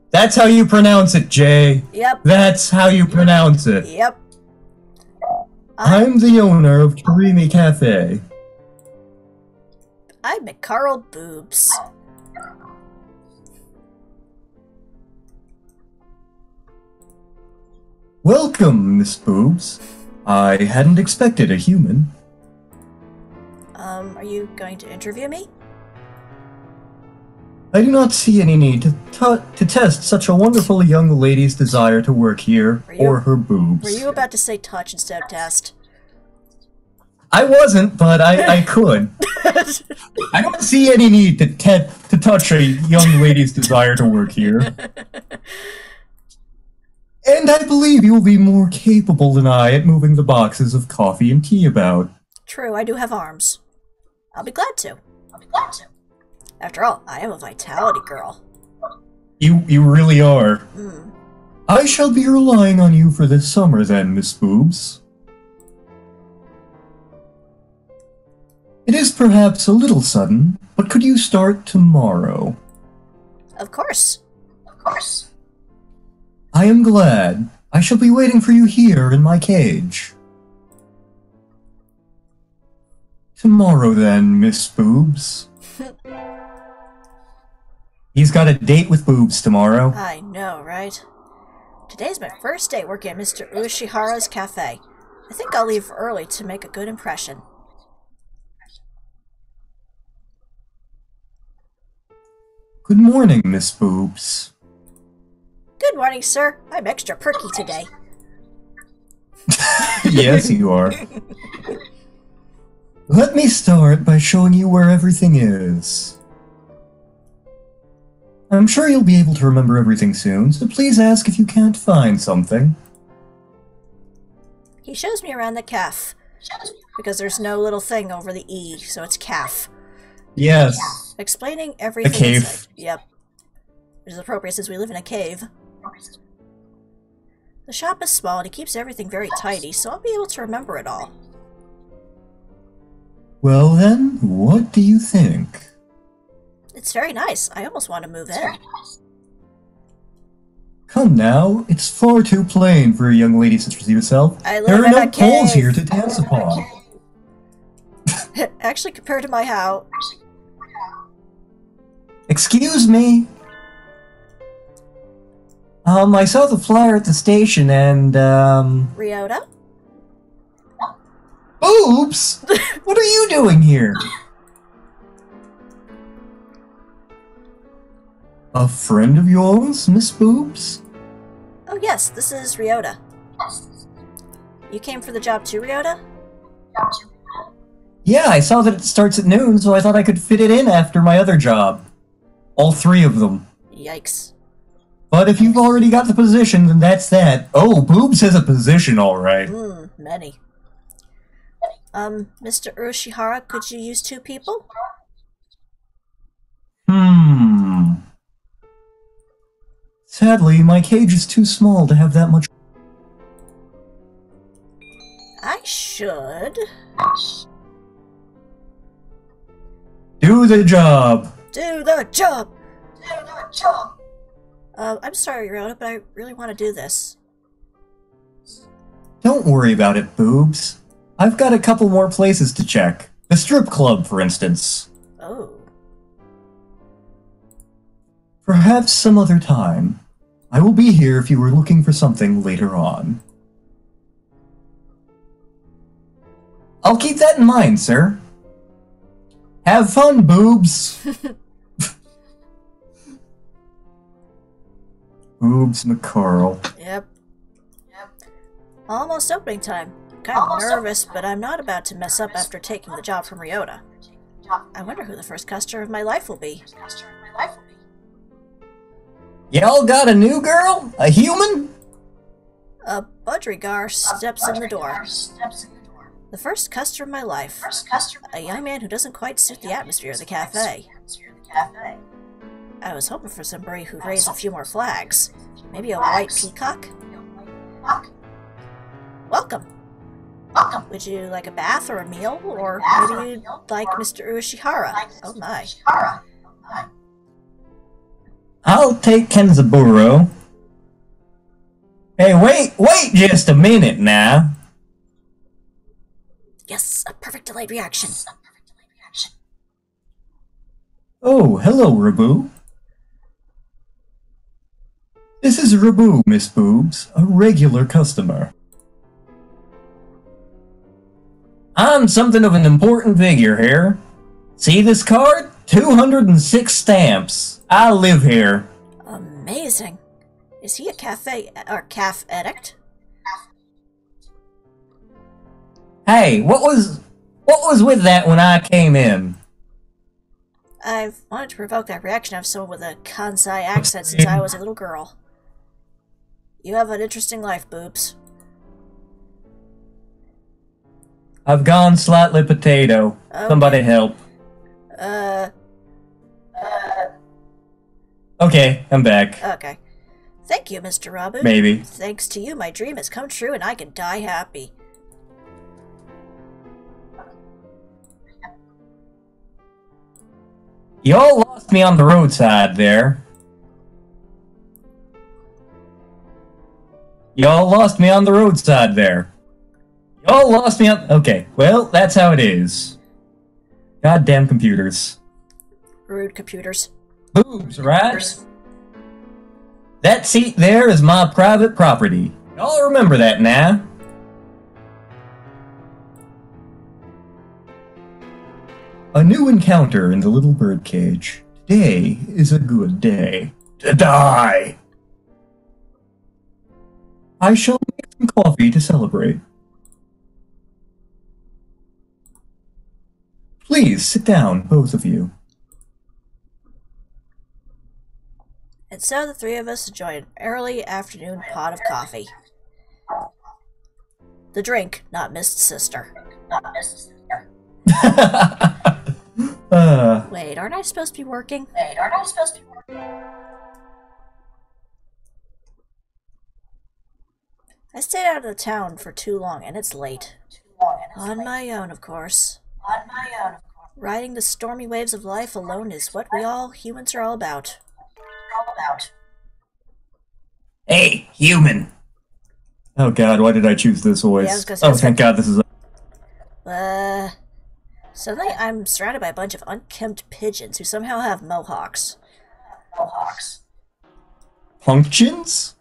That's how you pronounce it, Jay. Yep. That's how you pronounce it. Yep. I'm the owner of Kirimi Cafe. I'm McCarl Boobs. Welcome, Miss Boobs. I hadn't expected a human. Are you going to interview me? I do not see any need to test such a wonderful young lady's desire to work here, or her boobs. Were you about to say touch instead of test? I wasn't, but I could. I don't see any need to touch a young lady's desire to work here. And I believe you will be more capable than I at moving the boxes of coffee and tea about. True, I do have arms. I'll be glad to. After all, I am a vitality girl. You really are. I shall be relying on you for this summer then, Miss Boobs. It is perhaps a little sudden, but could you start tomorrow? Of course. I am glad. I shall be waiting for you here in my cage. Tomorrow then, Miss Boobs. He's got a date with boobs tomorrow. I know, right? Today's my first day working at Mr. Ushihara's cafe. I think I'll leave early to make a good impression. Good morning, Miss Boobs. Good morning, sir. I'm extra perky today. Yes, you are. Let me start by showing you where everything is. I'm sure you'll be able to remember everything soon, so please ask if you can't find something. He shows me around the cafe. Because there's no little thing over the E, so it's calf. Yes. Explaining everything A cave. inside. Yep. Which is appropriate since we live in a cave. The shop is small and he keeps everything very tidy, so I'll be able to remember it all. Well then, what do you think? It's very nice. I almost want to move in. Come now, it's far too plain for a young lady such as yourself. I live There are in no a poles cave. here to dance upon. Actually, compared to my house. Excuse me? I saw the flyer at the station and, Ryota? Oops! What are you doing here? A friend of yours, Miss Boobs? Oh yes, this is Ryota. You came for the job too, Ryota? Yeah, I saw that it starts at noon, so I thought I could fit it in after my other job. All three of them. Yikes. But if you've already got the position, then that's that. Oh, Boobs has a position, alright. Many. Mr. Urushihara, could you use 2 people? Sadly, my cage is too small to have that much. I should. Do the job! Do the job! I'm sorry, Ryota, but I really want to do this. Don't worry about it, Boobs. I've got a couple more places to check. The strip club, for instance. Oh. Perhaps some other time. I will be here if you were looking for something later on. I'll keep that in mind, sir. Have fun, Boobs! Boobs McCarl. Yep. Almost opening time. Kind of nervous, but I'm not about to mess up after taking the job from Ryota. I wonder who the first customer of my life will be. Y'all got a new girl? A human? A Budrigar steps in the door. The first customer of my life. A young man who doesn't quite suit the atmosphere of the cafe. I was hoping for somebody who'd raise a few more flags. Maybe a white peacock? Welcome! Would you like a bath or a meal? Or maybe you'd like Mr. Urushihara? Oh my. I'll take Kenzaburo. Hey, wait just a minute now. Yes, a perfect delayed reaction. Oh, hello, Rabu. This is Rabu, Miss Boobs, a regular customer. I'm something of an important figure here. See this card? 206 stamps. I live here. Amazing. Is he a cafe or calf addict? Hey, what was with that when I came in? I've wanted to provoke that reaction of someone with a Kansai accent since I was a little girl. You have an interesting life, Boobs. I've gone slightly potato. Okay. Somebody help. Okay, I'm back. Okay. Thank you, Mr. Rabu. Maybe. Thanks to you, my dream has come true and I can die happy. Y'all lost me on the roadside there. Y'all lost me on the roadside there. Y'all lost me on... Okay, well, that's how it is. Goddamn computers. Rude computers. Boobs, right? That seat there is my private property. Y'all remember that now. A new encounter in the little birdcage. Today is a good day to die. I shall make some coffee to celebrate. Please sit down, both of you. And so the three of us enjoy an early afternoon pot of coffee. The drink, not Mist's sister. Wait, aren't I supposed to be working? I stayed out of the town for too long, and it's late. On my own, of course. Riding the stormy waves of life alone is what we all humans are all about. Hey, human! Oh god, why did I choose this voice? Yeah, I was gonna say, oh, thank god this is... Suddenly I'm surrounded by a bunch of unkempt pigeons who somehow have mohawks. Punctions?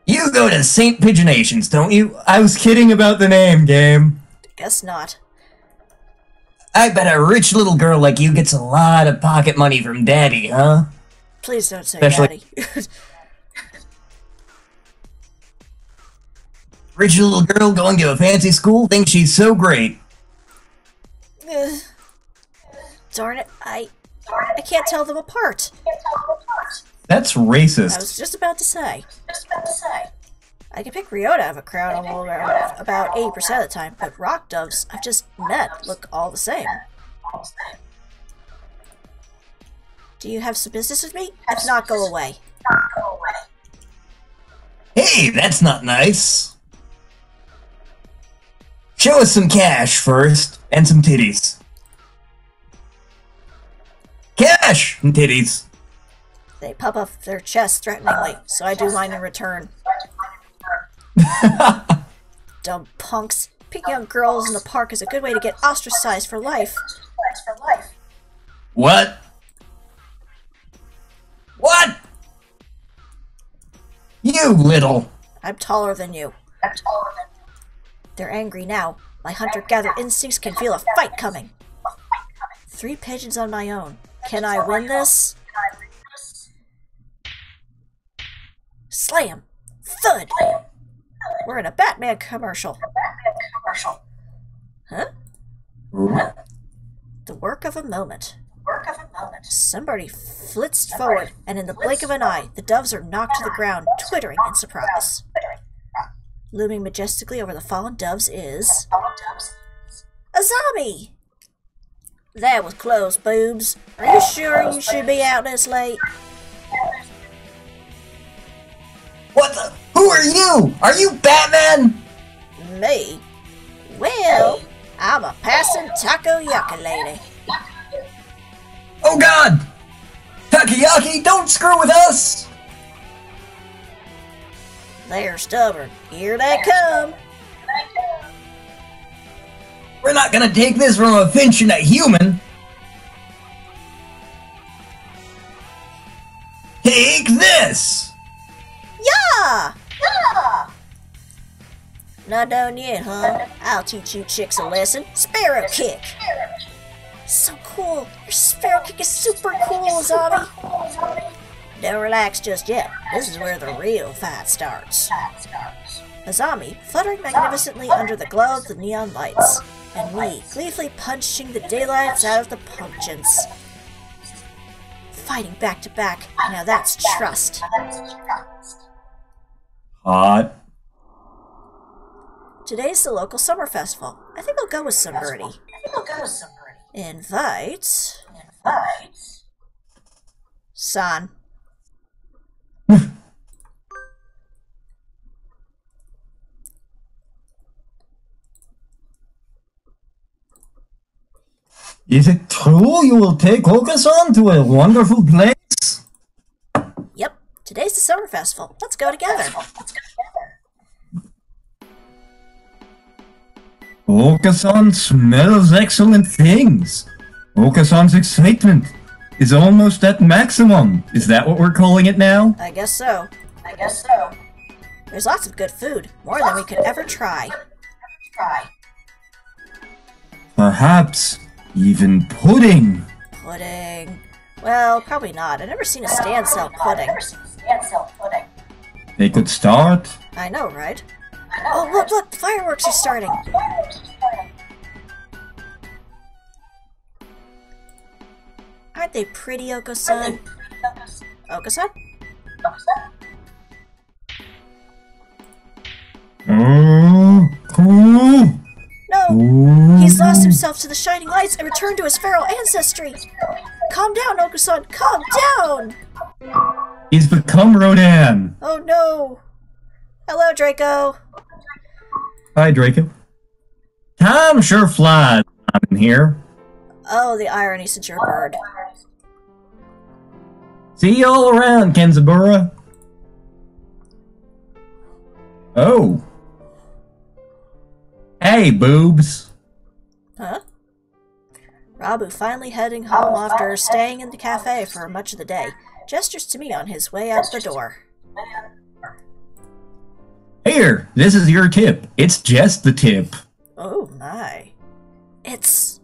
You go to St. Pigeonations, don't you? I was kidding about the name, game. Guess not. I bet a rich little girl like you gets a lot of pocket money from Daddy, huh? Please don't say Especially- Daddy. Rich little girl going to a fancy school thinks she's so great. Darn it, I can't tell them apart. That's I racist. was just about to say. I can pick Ryota out of a crowd about 80% of the time, but rock doves I've just met look all the same. Do you have some business with me? If not, go away. Hey, that's not nice. Show us some cash first, and some titties. Cash and titties. They puff up their chests threateningly, so I do mine in return. Dumb punks. Picking on girls in the park is a good way to get ostracized for life. What? What? You little... I'm taller than you. They're angry now. My hunter-gatherer instincts can feel a fight coming. 3 pigeons on my own. Can I win this? Slam! Thud! We're in a Batman commercial. Huh? The work of a moment. Somebody flitzed forward, and in the blink of an eye, the doves are knocked to the ground, twittering in surprise. Looming majestically over the fallen doves is... Azami! That was close, boobs. Are you sure you should be out this late? What the? Who are you? Are you Batman? Me? Well, I'm a passing takoyaki lady. Oh god! Takoyaki, don't screw with us! They're stubborn. Here they come. We're not gonna take this from a finch and a human! Take this! Yeah! Not done yet, huh? I'll teach you chicks a lesson. Sparrow kick. So cool. Your sparrow kick is super cool, Zombie. Don't relax just yet. This is where the real fight starts. Azami, fluttering magnificently under the glow of the neon lights, and me, gleefully punching the daylights out of the pumpkins. Fighting back to back, now that's trust. Hot. Today's the local summer festival. I think I'll go with some birdie. Invite... San. Is it true you will take Okasan to a wonderful place? Yep, today's the summer festival. Let's go together. Okasan smells excellent things. Okasan's excitement is almost at maximum. Is that what we're calling it now? I guess so. There's lots of good food, more than we could ever try. Perhaps even pudding. Pudding. Well, probably not. I've never seen a stand sell pudding. They could start. I know, right? Oh, look! The fireworks are starting! Aren't they pretty, Oko-san? Oko-san? Oh, cool. himself to the shining lights and return to his feral ancestry. Calm down, Oka-san, calm down! He's become Rodan. Oh no. Hello, Draco. Hi, Draco. Time sure flies when I'm in here. Oh, the irony since you're a bird. See you all around, Kenzabura. Oh. Hey, boobs. Huh? Rabu finally heading home after staying in the cafe for much of the day. Gestures to me on his way out the door. Here, this is your tip. It's just the tip. Oh my. It's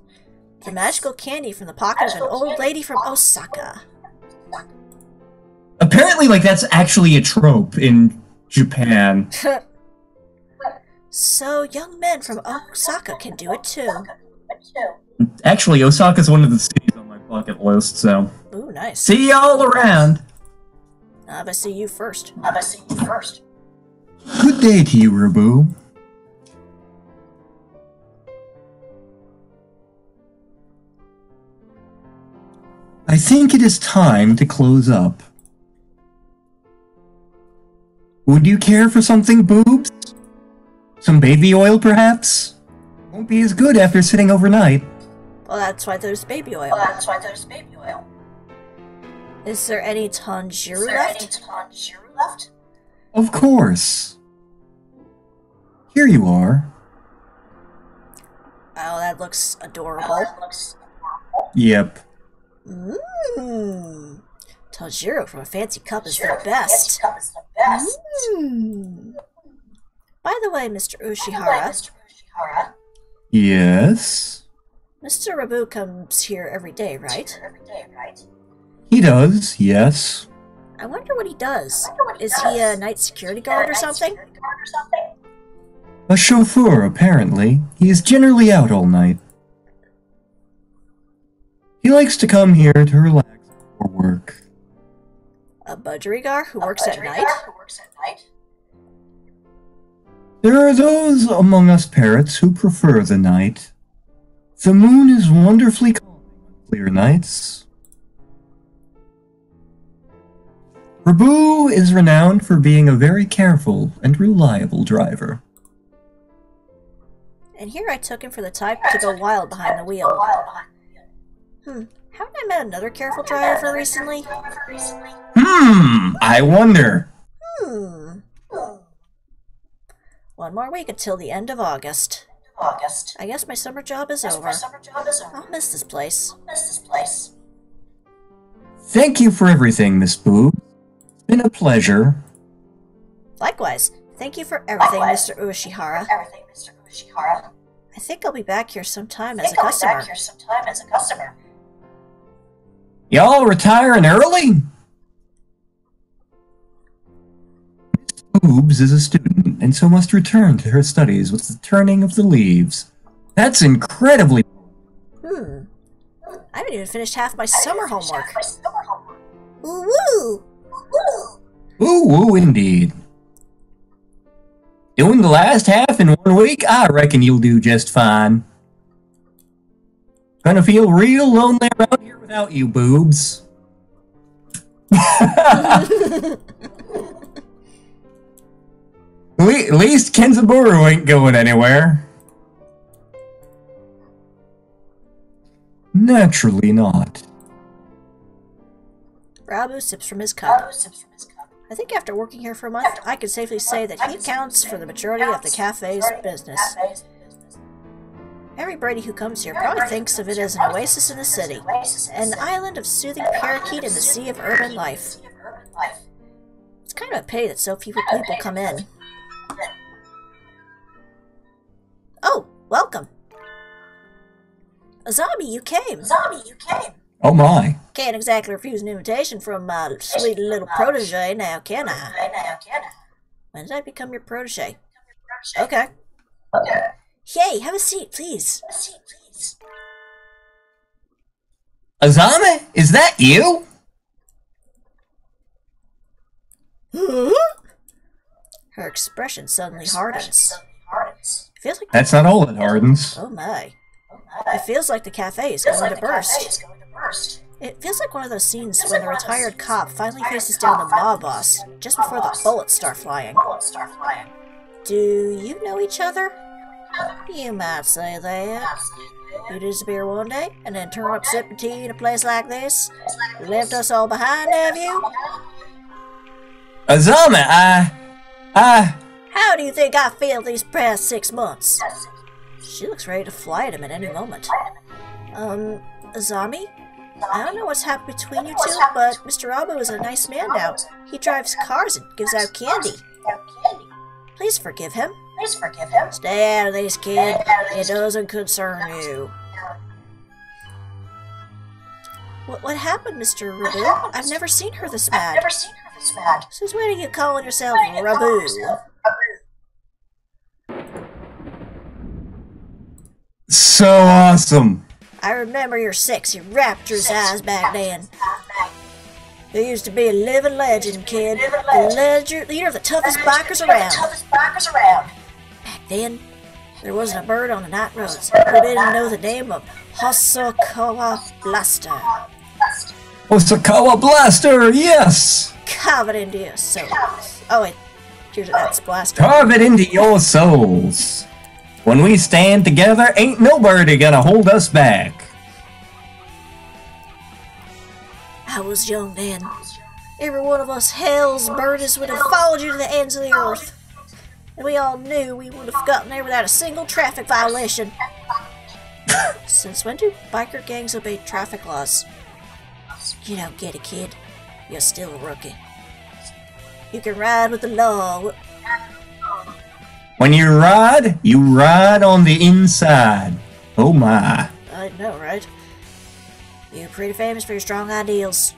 the magical candy from the pocket of an old lady from Osaka. Apparently, like, that's actually a trope in Japan. So, young men from Osaka can do it too. Actually, Osaka's one of the cities on my bucket list, so... Ooh, nice. See y'all around! I see you first. Good day to you, Rabu. I think it is time to close up. Would you care for something, boobs? Some baby oil, perhaps? Won't be as good after sitting overnight. Well, that's why there's baby oil. Is there any tanjiro left? Of course. Here you are. Oh, that looks adorable. Yep. Mmm. Tanjiro from a fancy cup is the best. Mmm. By the way, Mr. Ushihara. Yes? Mr. Rabu comes here every day, right? He does, yes. I wonder what he does. Is he a night security guard or something? A chauffeur, apparently. He is generally out all night. He likes to come here to relax before work. A budgerigar who works at night? There are those among us parrots who prefer the night. The moon is wonderfully calming on clear nights. Rabu is renowned for being a very careful and reliable driver. And here I took him for the type to go wild behind the wheel. Haven't I met another careful driver recently? I wonder. One more week until the end of August. I guess my summer job is over. I'll miss this place. Thank you for everything, Miss Boo. It's been a pleasure. Likewise. Thank you for everything, Mr. Ushihara. I think I'll be back here sometime as a customer. Y'all retiring early? Miss Boobs is a student, and so must return to her studies with the turning of the leaves. That's incredibly... I haven't even finished half my summer homework. Ooh-woo! Ooh-woo indeed. Doing the last half in 1 week? I reckon you'll do just fine. Gonna feel real lonely around here without you, boobs. At least Kenzaburo ain't going anywhere. Naturally not. Rabu sips from his cup. I think after working here for a month, I can safely say that he accounts for the majority of the cafe's business. Every birdie who comes here probably thinks of it as an oasis in the city, an island of soothing parakeet in the sea of urban life. It's kind of a pity that so few people come in. Oh, welcome! Azami, you came! Oh my. Can't exactly refuse an invitation from my sweet little protege, now can I? When did I become your protege? Okay. Hey, have a seat, please. Azami, is that you? Her expression suddenly hardens. Feels like That's not all it hardens. oh my. It feels like the cafe is going to burst. It feels like one of those scenes when the retired cop finally faces down the mob boss, just before the bullets start flying. Do you know each other? You might say that. You disappear one day, and then turn up sipping tea in a place like this? Left us all behind, have you? Azami, How do you think I feel these past 6 months? She looks ready to fly at him at any moment. Azami? I don't know what's happened between you two, but Mr. Abu is a nice man now. He drives cars and gives out candy. Please forgive him. Stay out of this, kid. It doesn't concern you. What happened, Mr. Rabu? I've never seen her this mad. Since when are you calling yourself Rabu? so awesome. I remember your sexy rapturous eyes back then. You used to be a living legend, kid. The leader of the toughest bikers around. Back then, there wasn't a bird on the night roads who didn't know the name of Hosokawa Blaster. Osakawa Blaster, yes! Carve it into your souls. Oh wait, that's Blaster. Carve it into your souls. When we stand together, ain't nobody gonna hold us back. I was young then. Every one of us hell's birders would have followed you to the ends of the earth. And we all knew we would have gotten there without a single traffic violation. Since when do biker gangs obey traffic laws? You don't get it, kid. You're still a rookie. You can ride with the law. When you ride on the inside. Oh my. I know, right? You're pretty famous for your strong ideals.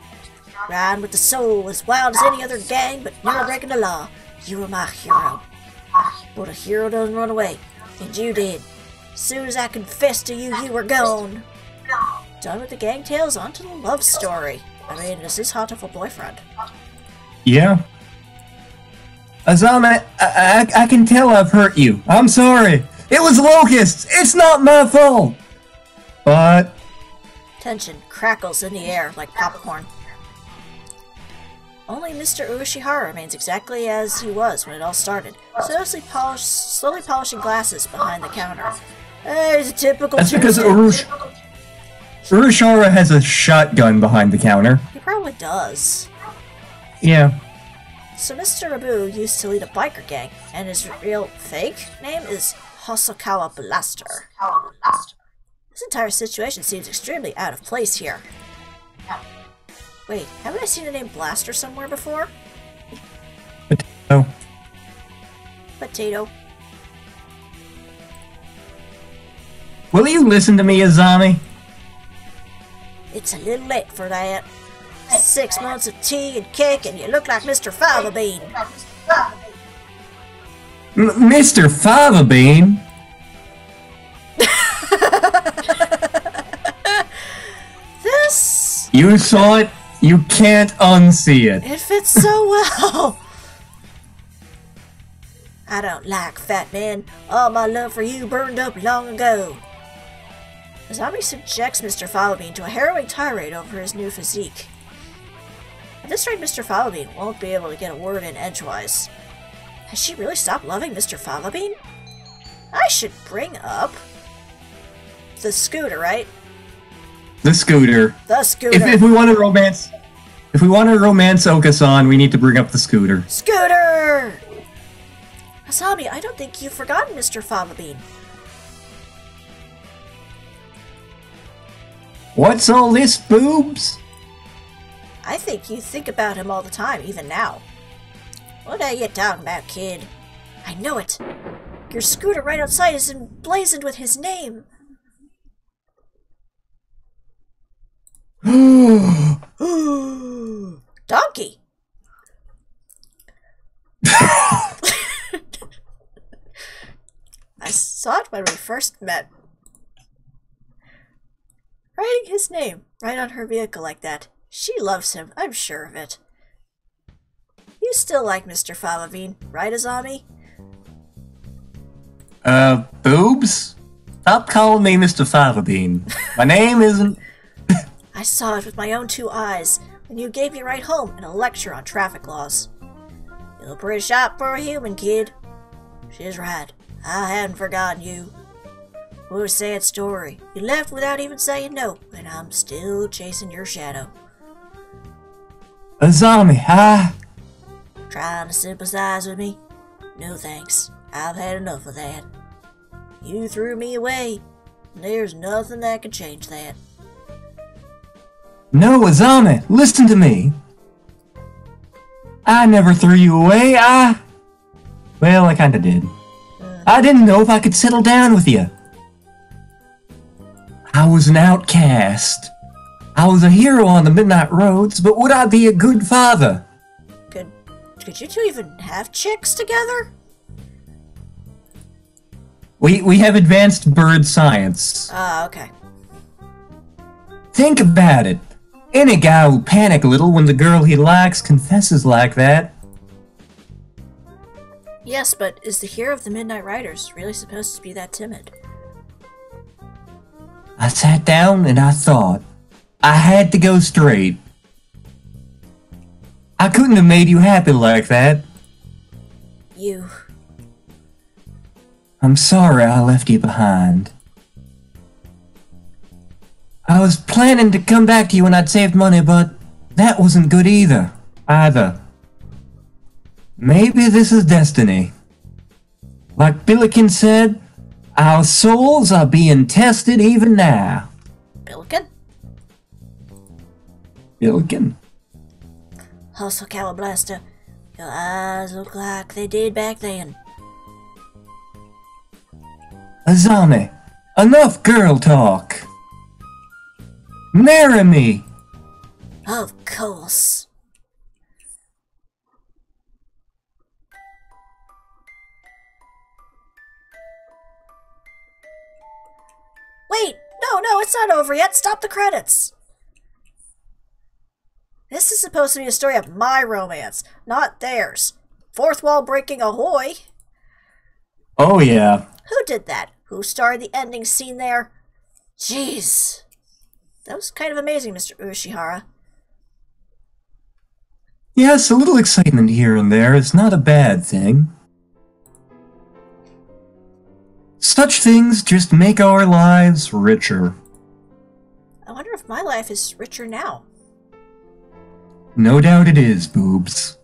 Riding with the soul, as wild as any other gang, but never breaking the law. You were my hero. But a hero doesn't run away, and you did. As soon as I confessed to you, you were gone. Done with the gang tales, on to the love story. I mean, is this Hatoful boyfriend? Yeah. Azami, I can tell I've hurt you. I'm sorry. It was locusts. It's not my fault. But... Tension crackles in the air like popcorn. Only Mr. Urushihara remains exactly as he was when it all started, slowly polishing glasses behind the counter. He's a typical That's because Urushihara has a shotgun behind the counter. He probably does. Yeah. So Mr. Rabu used to lead a biker gang, and his real fake name is Hosokawa Blaster. This entire situation seems extremely out of place here. Wait, haven't I seen the name Blaster somewhere before? Potato. Potato. Will you listen to me, Azami? It's a little late for that. 6 months of tea and cake and you look like Mr. Fava Bean. Mr. Fava Bean? This... You saw it, you can't unsee it. It fits so well. I don't like fat men. All my love for you burned up long ago. Azami subjects Mr. Falabean to a harrowing tirade over his new physique. At this rate, Mr. Falabean won't be able to get a word in edgewise. Has she really stopped loving Mr. Falabean? I should bring up... the scooter, right? The scooter. The scooter. If we want to romance... If we want to romance Okasan, we need to bring up the scooter. Scooter! Azami, I don't think you've forgotten Mr. Falabean. What's all this, boobs? I think you think about him all the time, even now. What are you talking about, kid? I know it. Your scooter right outside is emblazoned with his name. Donkey! I saw it when we first met. Writing his name right on her vehicle like that. She loves him, I'm sure of it. You still like Mr. Falabean, right, Azami? Boobs? Stop calling me Mr. Fiverbean. My name isn't... I saw it with my own 2 eyes when you gave me a ride home in a lecture on traffic laws. You're pretty sharp for a human, kid. She's right. I hadn't forgotten you. What a sad story. You left without even saying no, and I'm still chasing your shadow. Azami, huh? Trying to sympathize with me? No thanks. I've had enough of that. You threw me away, and there's nothing that can change that. No, Azami, listen to me. I never threw you away, Well, I kinda did. I didn't know if I could settle down with you. I was an outcast. I was a hero on the midnight roads, but would I be a good father? Could you two even have chicks together? We have advanced bird science. Okay. Think about it. Any guy will panic a little when the girl he likes confesses like that. Yes, but is the hero of the Midnight Riders really supposed to be that timid? I sat down and I thought. I had to go straight. I couldn't have made you happy like that. I'm sorry I left you behind. I was planning to come back to you when I'd saved money, but that wasn't good either. Maybe this is destiny. Like Billiken said, our souls are being tested even now. Billiken? Billiken. Hustle, Calablaster. Your eyes look like they did back then. Azami, enough girl talk. Marry me. Of course. Wait! No, it's not over yet. Stop the credits. This is supposed to be a story of my romance, not theirs. Fourth wall breaking ahoy. Oh yeah. Who did that? Who starred the ending scene there? Jeez. That was kind of amazing, Mr. Ushihara. Yes, a little excitement here and there is not a bad thing. Such things just make our lives richer. I wonder if my life is richer now. No doubt it is, Boobs.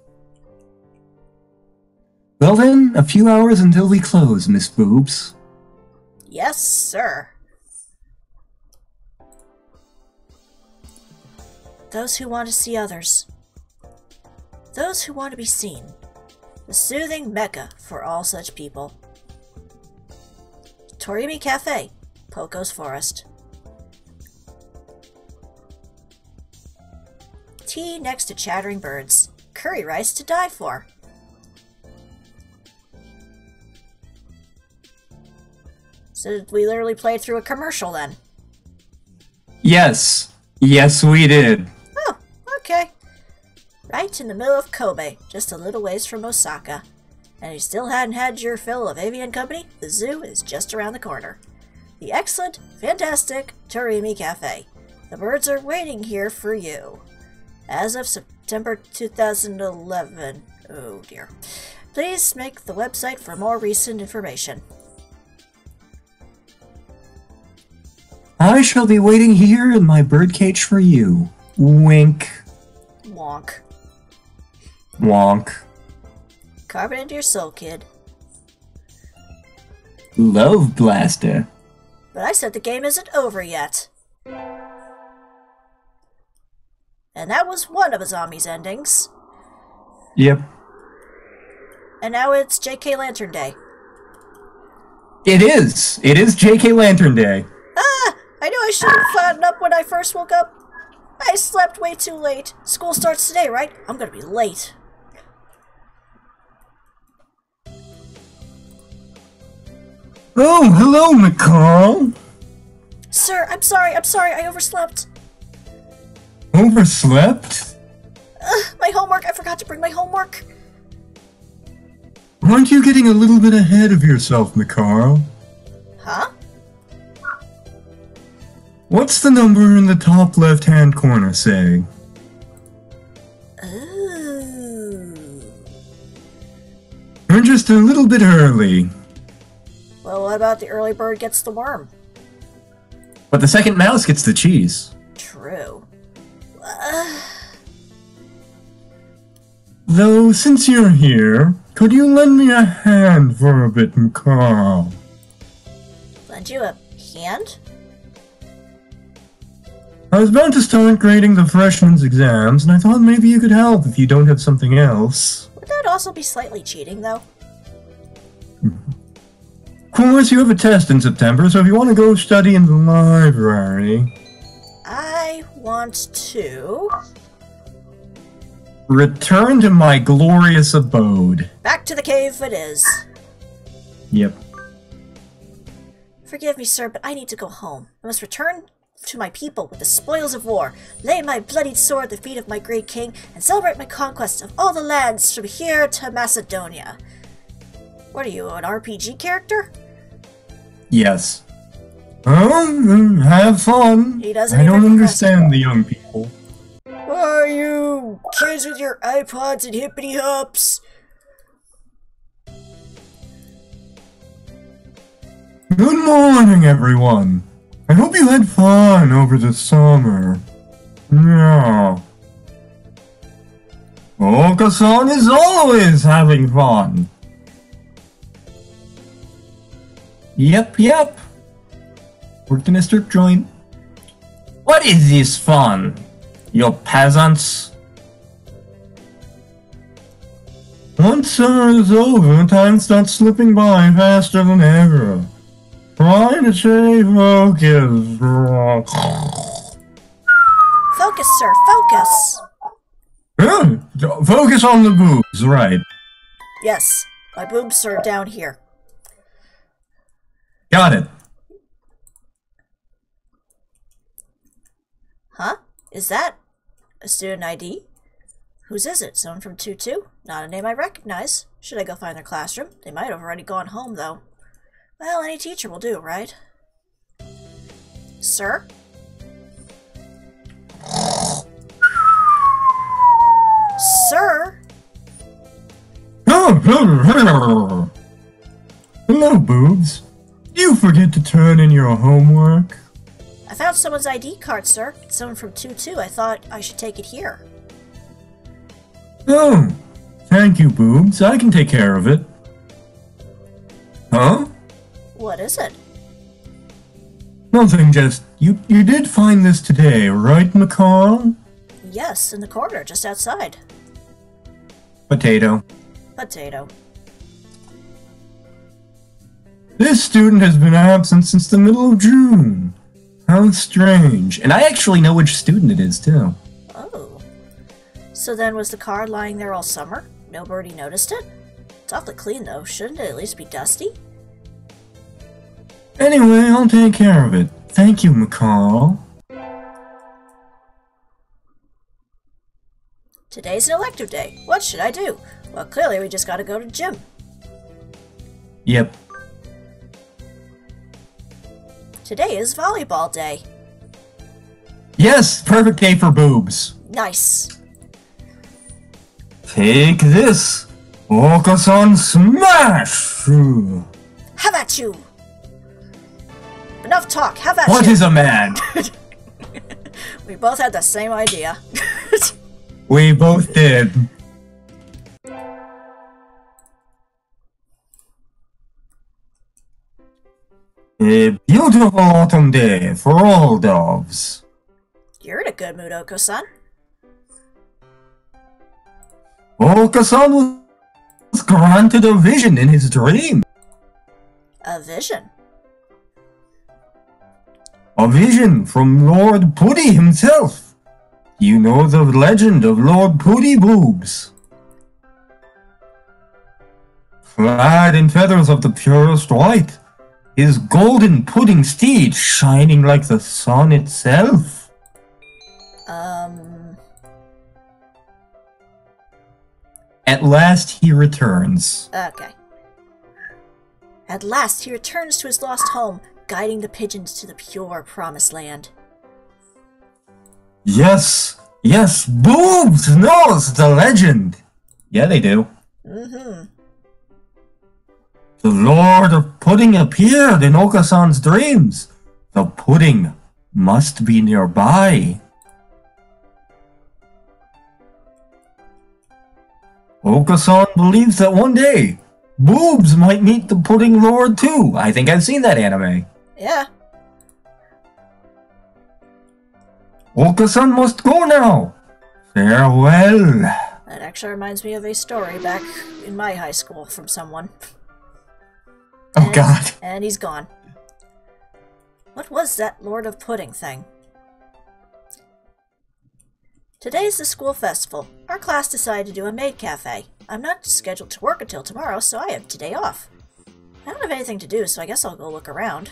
Well then, a few hours until we close, Miss Boobs. Yes, sir. Those who want to see others. Those who want to be seen. The soothing mecca for all such people. Torimi Cafe, Poco's Forest. Tea next to chattering birds. Curry rice to die for. So we literally played through a commercial then? Yes. Yes, we did. Oh, okay. Right in the middle of Kobe, just a little ways from Osaka. And you still hadn't had your fill of avian company? The zoo is just around the corner. The excellent, fantastic Torimi Cafe. The birds are waiting here for you. As of September 2011. Oh dear. Please make the website for more recent information. I shall be waiting here in my birdcage for you. Wink. Wonk. Wonk. Carve it into your soul, kid. Love Blaster. But I said the game isn't over yet. And that was one of Azami's endings. Yep. And now it's JKLantern Day. It is! It is JKLantern Day. Ah! I knew I should have flattened up when I first woke up. I slept way too late. School starts today, right? I'm gonna be late. Oh, hello, McCall. Sir, I'm sorry, I overslept. Overslept? My homework, I forgot to bring my homework. Aren't you getting a little bit ahead of yourself, McCall? Huh? What's the number in the top left-hand corner say? Ooh. You're just a little bit early. Well, what about the early bird gets the worm? But the second mouse gets the cheese. True. Though, since you're here, could you lend me a hand for a bit, McCall? Lend you a hand? I was about to start grading the freshman's exams, and I thought maybe you could help if you don't have something else. Would that also be slightly cheating, though? Of course, you have a test in September, so if you want to go study in the library... I want to... Return to my glorious abode. Back to the cave it is. Yep. Forgive me, sir, but I need to go home. I must return to my people with the spoils of war, lay my bloodied sword at the feet of my great king, and celebrate my conquest of all the lands from here to Macedonia. What are you, an RPG character? Yes. Have fun. He doesn't I even don't understand the young people. Are you kids with your iPods and hippity hops? Good morning, everyone. I hope you had fun over the summer. Yeah. Okasan is always having fun. Yep. Worked in a strip joint. What is this fun? You peasants? Once summer is over, time starts slipping by faster than ever. Try to stay focused. Focus, sir, focus! Focus on the boobs, right. Yes, my boobs are down here. Got it. Huh? Is that a student ID? Whose is it? Someone from 2-2? Not a name I recognize. Should I go find their classroom? They might have already gone home, though. Well, any teacher will do, right? Sir? Sir? Hello, boobs. Did you forget to turn in your homework? I found someone's ID card, sir. It's someone from 2-2. I thought I should take it here. Oh, thank you, boobs. I can take care of it. Huh? What is it? Nothing, just... You did find this today, right, McCall? Yes, in the corner, just outside. Potato. Potato. This student has been absent since the middle of June. How strange. And I actually know which student it is, too. Oh. So then was the card lying there all summer? Nobody noticed it? It's awfully clean, though. Shouldn't it at least be dusty? Anyway, I'll take care of it. Thank you, McCall. Today's an elective day. What should I do? Well, clearly we just gotta go to gym. Yep. Today is volleyball day. Yes, perfect day for boobs. Nice. Take this. Okasan smash! How about you? Enough talk, how about What you? is a man? We both had the same idea. We both did. A beautiful autumn day for all doves. You're in a good mood, Oko-san. Okasan was granted a vision in his dream. A vision? A vision from Lord Putty himself. You know the legend of Lord Putty Boobs. Clad in feathers of the purest white, his golden pudding steed shining like the sun itself. At last he returns. Okay. At last he returns to his lost home, guiding the pigeons to the pure promised land. Yes, yes, Boobs knows the legend. Yeah, they do. Mm-hmm. The Lord of Pudding appeared in Okasan's dreams. The pudding must be nearby. Okasan believes that one day, Boobs might meet the Pudding Lord too. I think I've seen that anime. Yeah. Okasan must go now. Farewell. That actually reminds me of a story back in my high school from someone. Oh God. And he's gone. What was that Lord of Pudding thing? Today's the school festival. Our class decided to do a maid cafe. I'm not scheduled to work until tomorrow, so I have today off. I don't have anything to do, so I guess I'll go look around.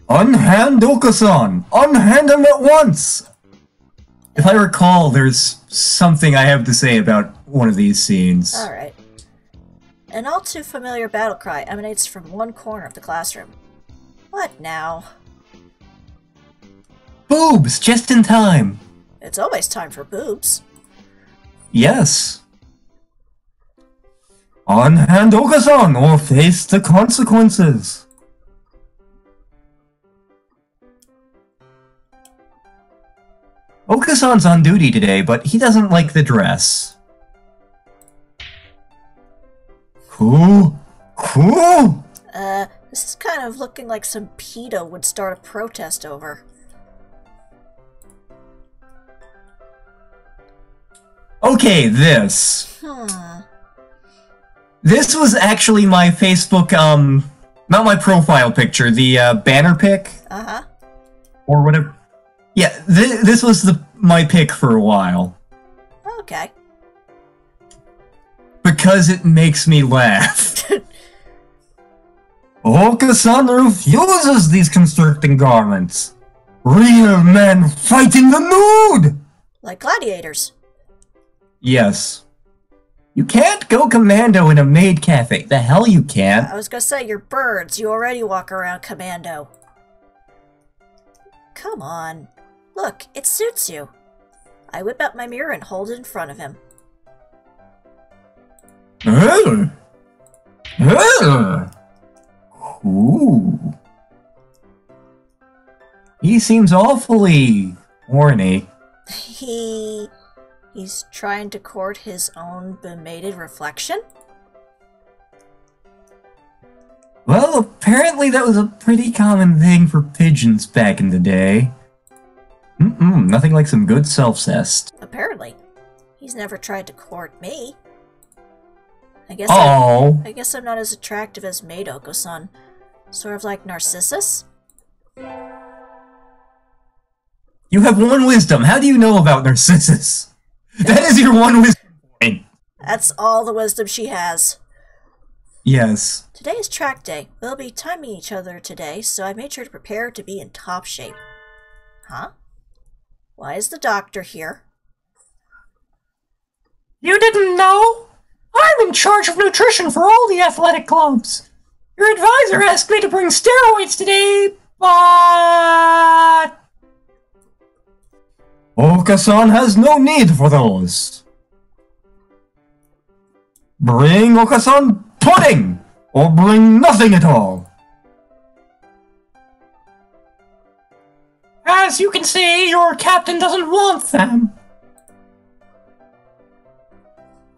Unhand Okasan! Unhand him at once! If I recall, there's something I have to say about one of these scenes. Alright. An all too familiar battle cry emanates from one corner of the classroom. What now? Boobs, just in time. It's always time for boobs. Yes. Unhand Okasan or face the consequences. Okasan's on duty today, but he doesn't like the dress. Cool. Cool. This is kind of looking like some pedo would start a protest over. Okay, this. This was actually my Facebook, not my profile picture, the, banner pic. Uh-huh. Or whatever. Yeah, this was my pick for a while. Okay. Because it makes me laugh. Okasan refuses these constricting garments. Real men fight in the nude! Like gladiators. Yes. You can't go commando in a maid cafe. The hell you can't. I was gonna say, you're birds. You already walk around commando. Come on. Look, it suits you. I whip out my mirror and hold it in front of him. Ooh. He seems awfully horny. He's trying to court his own bemated reflection? Well, apparently that was a pretty common thing for pigeons back in the day. Nothing like some good self-cest. Apparently. He's never tried to court me. I guess I'm not as attractive as Maid Oko-san. Sort of like Narcissus? You have one wisdom. How do you know about Narcissus? That is your one wisdom point. That's all the wisdom she has. Yes. Today is track day. We'll be timing each other today, so I made sure to prepare to be in top shape. Huh? Why is the doctor here? You didn't know? I'm in charge of nutrition for all the athletic clubs. Your advisor asked me to bring steroids today, but... Okasan has no need for those. Bring Okasan pudding, or bring nothing at all. As you can see, your captain doesn't want them.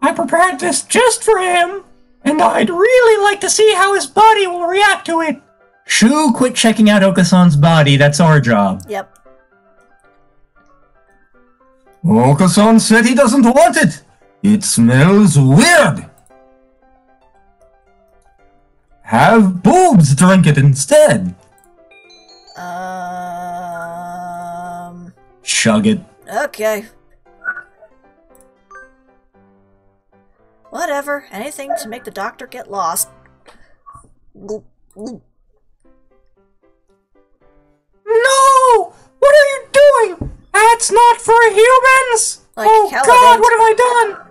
I prepared this just for him, and I'd really like to see how his body will react to it. Shu, quit checking out Okasan's body. That's our job. Yep. Okasan said he doesn't want it. It smells weird. Have Boobs drink it instead. Chug it. Okay. Whatever. Anything to make the doctor get lost. No! What are you doing? That's not for humans! Like oh God, what have I done?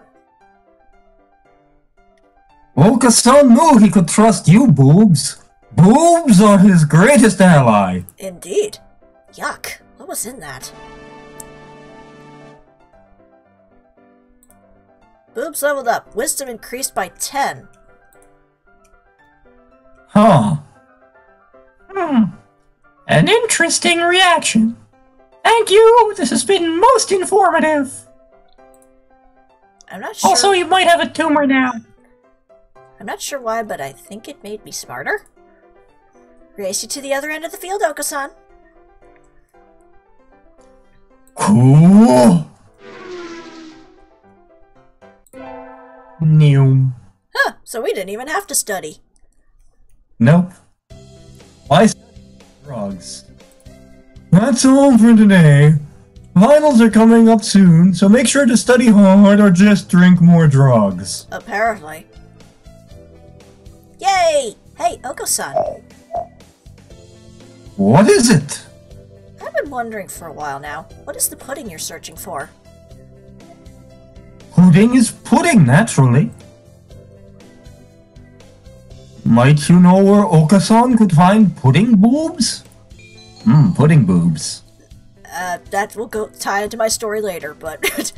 Okasan knew he could trust you, Boobs. Boobs are his greatest ally. Indeed. Yuck. What was in that? Boobs leveled up. Wisdom increased by 10. Huh. An interesting reaction. Thank you. This has been most informative. I'm not sure. Also, you might have a tumor now. I'm not sure why, but I think it made me smarter. Race you to the other end of the field, Oko-san. Cool. New. Huh, so we didn't even have to study. Nope. Why study drugs? That's all for today. Finals are coming up soon, so make sure to study hard or just drink more drugs. Apparently. Yay! Hey, Oko-san. What is it? I've been wondering for a while now. What is the pudding you're searching for? Pudding is pudding, naturally. Might you know where Oko-san could find pudding boobs? Pudding boobs. That will go tie into my story later, but...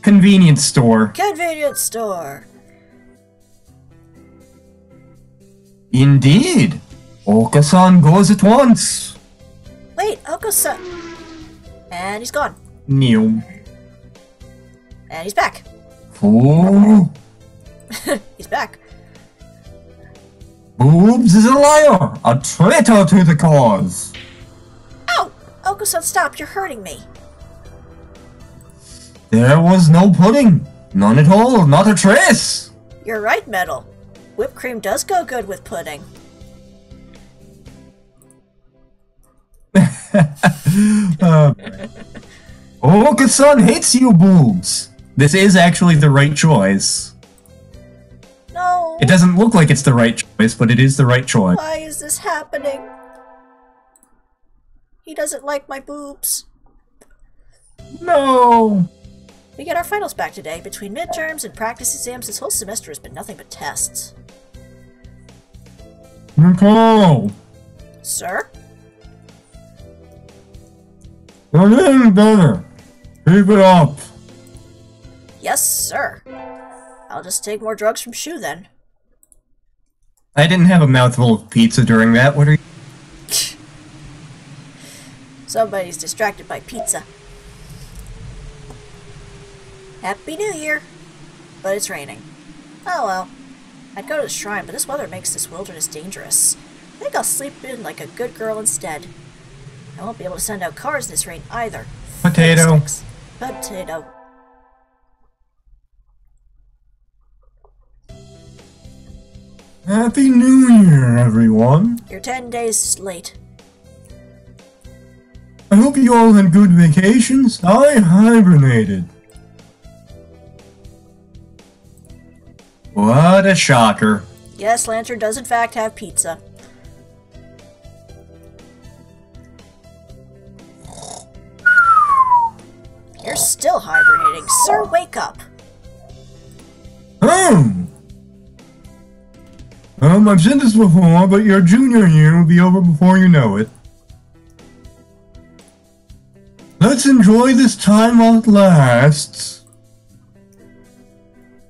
Convenience store. Convenience store! Indeed. Oko-san goes at once. Wait, Oko-san... And he's gone. New. And he's back. Oh. He's back. Boobs is a liar, a traitor to the cause. Ow! Oko-san, stop, you're hurting me. There was no pudding. None at all, not a trace. You're right, Metal. Whipped cream does go good with pudding. Oko-san hates you, boobs. This is actually the right choice. No! It doesn't look like it's the right choice, but it is the right choice. Why is this happening? He doesn't like my boobs. No. We get our finals back today. Between midterms and practice exams, this whole semester has been nothing but tests. Nicole. Sir? You're getting better. Keep it up. Yes, sir. I'll just take more drugs from Shu then. I didn't have a mouthful of pizza during that. What are you... Somebody's distracted by pizza. Happy New Year! But it's raining. Oh well. I'd go to the shrine, but this weather makes this wilderness dangerous. I think I'll sleep in like a good girl instead. I won't be able to send out cars this rain either. Potato. Fiddlesticks. Potato. Happy New Year, everyone. You're 10 days late. I hope you all had good vacations. I hibernated. What a shocker. Yes, Lantern does in fact have pizza. You're still hibernating. Sir, wake up. Oh! I've said this before, but your junior year will be over before you know it. Let's enjoy this time while it lasts.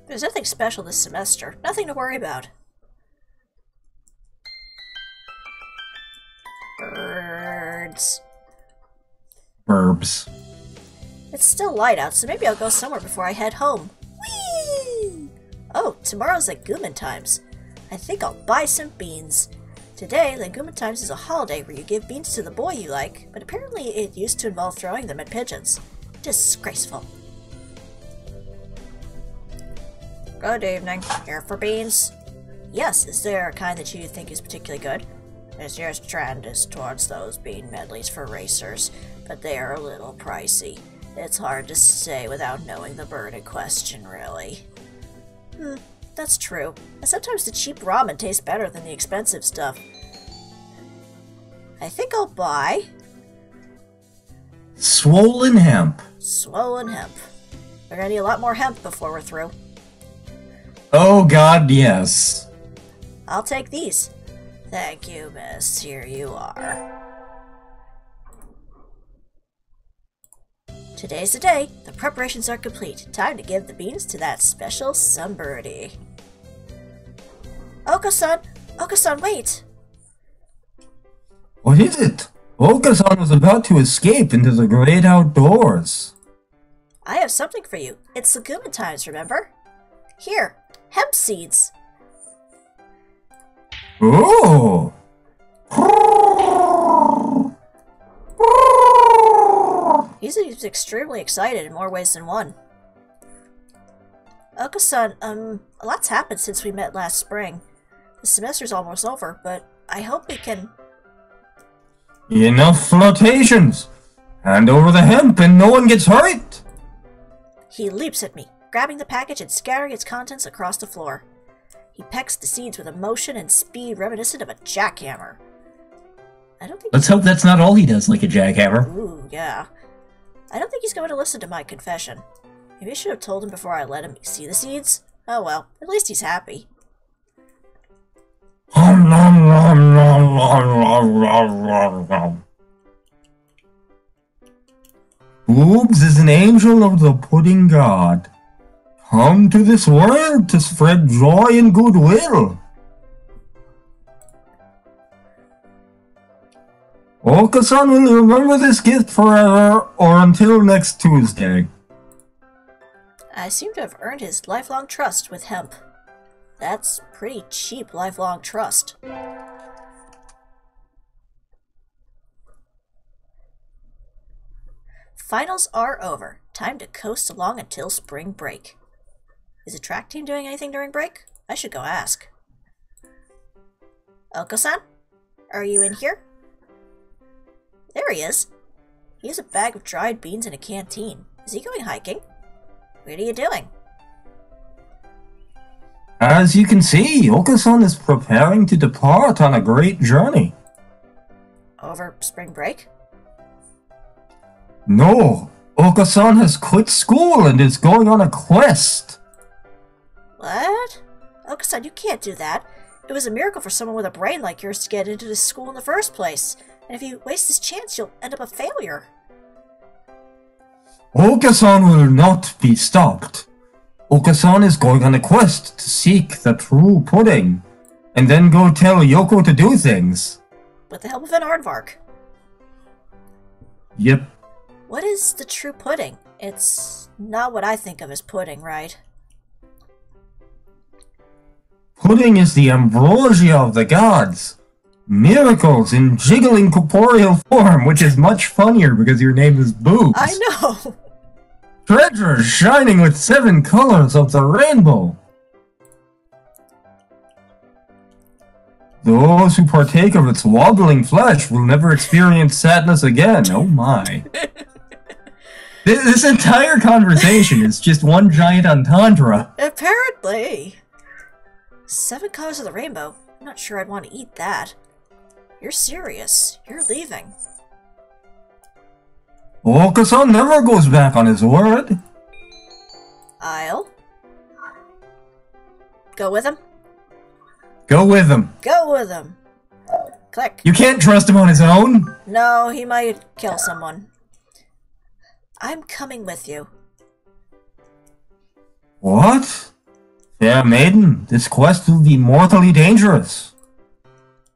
There's nothing special this semester. Nothing to worry about. Birds. Burbs. It's still light out, so maybe I'll go somewhere before I head home. Whee! Oh, tomorrow's Legumin Times. I think I'll buy some beans. Today, Legumin Times is a holiday where you give beans to the boy you like, but apparently it used to involve throwing them at pigeons. Disgraceful. Good evening. Here for beans? Yes, is there a kind that you think is particularly good? This year's trend is towards those bean medleys for racers, but they are a little pricey. It's hard to say without knowing the bird in question, really. That's true. And sometimes the cheap ramen tastes better than the expensive stuff. I think I'll buy... Swollen hemp. Swollen hemp. We're gonna need a lot more hemp before we're through. Oh god, yes. I'll take these. Thank you, miss. Here you are. Today's the day. The preparations are complete. Time to give the beans to that special sunbirdie. Oko-san! Oko-san, wait! What is it? Oko-san was about to escape into the great outdoors. I have something for you. It's legume times, remember? Here, hemp seeds. Oh! He's extremely excited in more ways than one. Oko-san, a lot's happened since we met last spring. The semester's almost over, but I hope we can... Enough flirtations! Hand over the hemp and no one gets hurt! He leaps at me, grabbing the package and scattering its contents across the floor. He pecks the seeds with a motion and speed reminiscent of a jackhammer. I don't think... Let's hope that's not all he does like a jackhammer. Ooh, yeah. I don't think he's going to listen to my confession. Maybe I should have told him before I let him see the seeds. Oh well, at least he's happy. Boobs is an angel of the pudding god. Come to this world to spread joy and goodwill. Oko-san will remember this gift forever or until next Tuesday. I seem to have earned his lifelong trust with hemp. That's pretty cheap lifelong trust. Finals are over. Time to coast along until spring break. Is the track team doing anything during break? I should go ask. Oko-san? Are you in here? There he is. He has a bag of dried beans and a canteen. Is he going hiking? What are you doing? As you can see, Oko-san is preparing to depart on a great journey. Over spring break? No, Oko-san has quit school and is going on a quest. What? Oko-san, you can't do that. It was a miracle for someone with a brain like yours to get into this school in the first place. And if you waste this chance, you'll end up a failure. Oko-san will not be stopped. Oko-san is going on a quest to seek the true pudding, and then go tell Yoko to do things. With the help of an aardvark. Yep. What is the true pudding? It's not what I think of as pudding, right? Pudding is the ambrosia of the gods. Miracles in jiggling corporeal form, which is much funnier because your name is Boobs. I know! Treasures shining with 7 colors of the rainbow. Those who partake of its wobbling flesh will never experience sadness again. Oh my. This entire conversation is just one giant entendre. Apparently. 7 colors of the rainbow? I'm not sure I'd want to eat that. You're serious. You're leaving. Oko-san never goes back on his word. I'll go with him. Go with him. Go with him. Click. You can't trust him on his own. No, he might kill someone. I'm coming with you. What? Fair maiden, this quest will be mortally dangerous.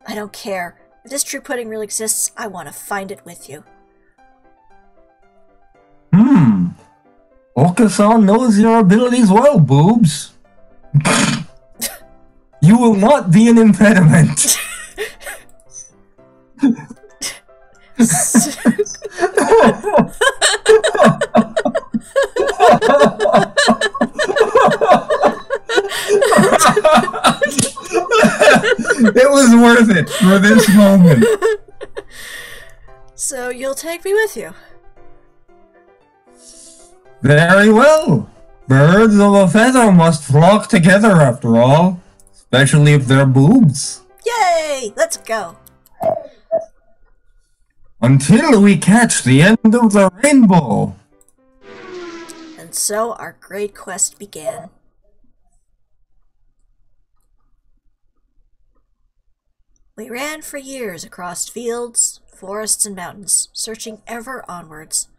I don't care. If this true pudding really exists, I want to find it with you. Oko-san knows your abilities well, Boobs. You will not be an impediment. It was worth it for this moment. So you'll take me with you? Very well. Birds of a feather must flock together after all. Especially if they're boobs. Yay! Let's go. Until we catch the end of the rainbow. And so our great quest began. We ran for years across fields, forests, and mountains, searching ever onwards.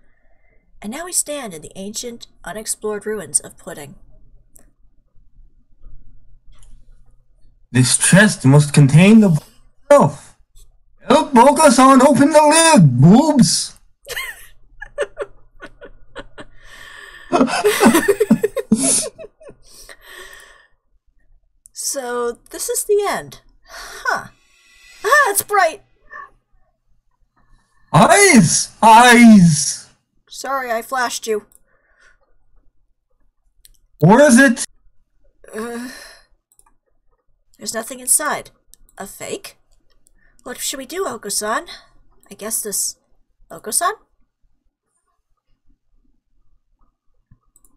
And now we stand in the ancient, unexplored ruins of Pudding. This chest must contain the itself. Help Bokusan open the lid, boobs! So, this is the end. Huh. Ah, it's bright! Eyes! Eyes! Sorry, I flashed you. Or is it? There's nothing inside. A fake? What should we do, Oko-san? I guess this... Oko-san?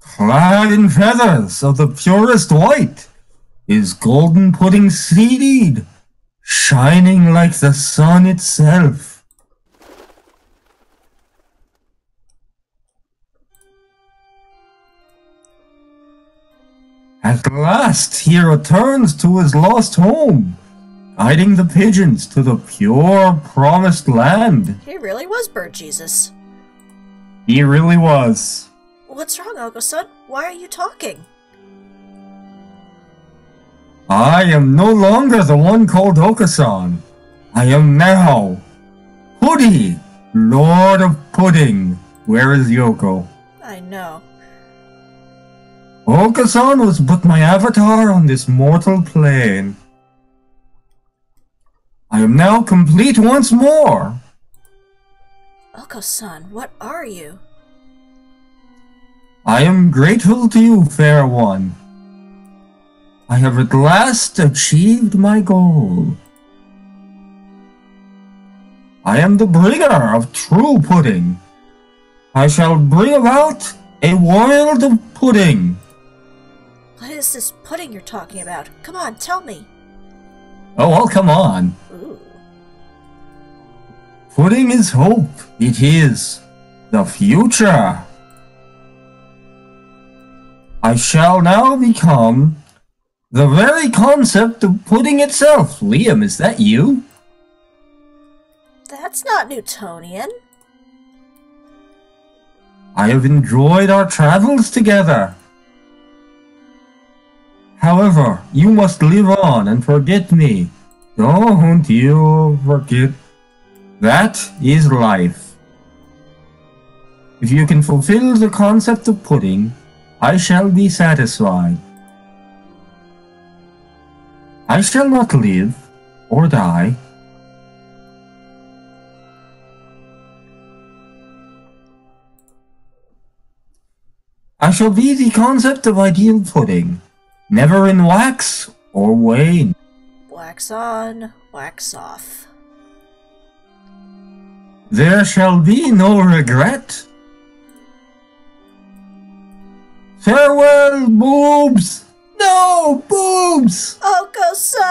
Clad in feathers of the purest white is golden pudding seed, shining like the sun itself. At last he returns to his lost home, guiding the pigeons to the pure promised land. He really was Bird Jesus. He really was. What's wrong, Oko-san? Why are you talking? I am no longer the one called Okasan. I am now Puddy, Lord of Pudding. Where is Yoko? I know. Okasan was but my avatar on this mortal plane. I am now complete once more. Oko-san, what are you? I am grateful to you, fair one. I have at last achieved my goal. I am the bringer of true pudding. I shall bring about a world of pudding. What is this pudding you're talking about? Come on, tell me. Oh, well, come on. Ooh. Pudding is hope. It is the future. I shall now become the very concept of pudding itself. Liam, is that you? That's not Newtonian. I have enjoyed our travels together. However, you must live on and forget me. Don't you forget. That is life. If you can fulfill the concept of pudding, I shall be satisfied. I shall not live or die. I shall be the concept of ideal pudding, never in wax or wane. Wax on, wax off. There shall be no regret. Farewell, boobs! No, boobs! Oko-san!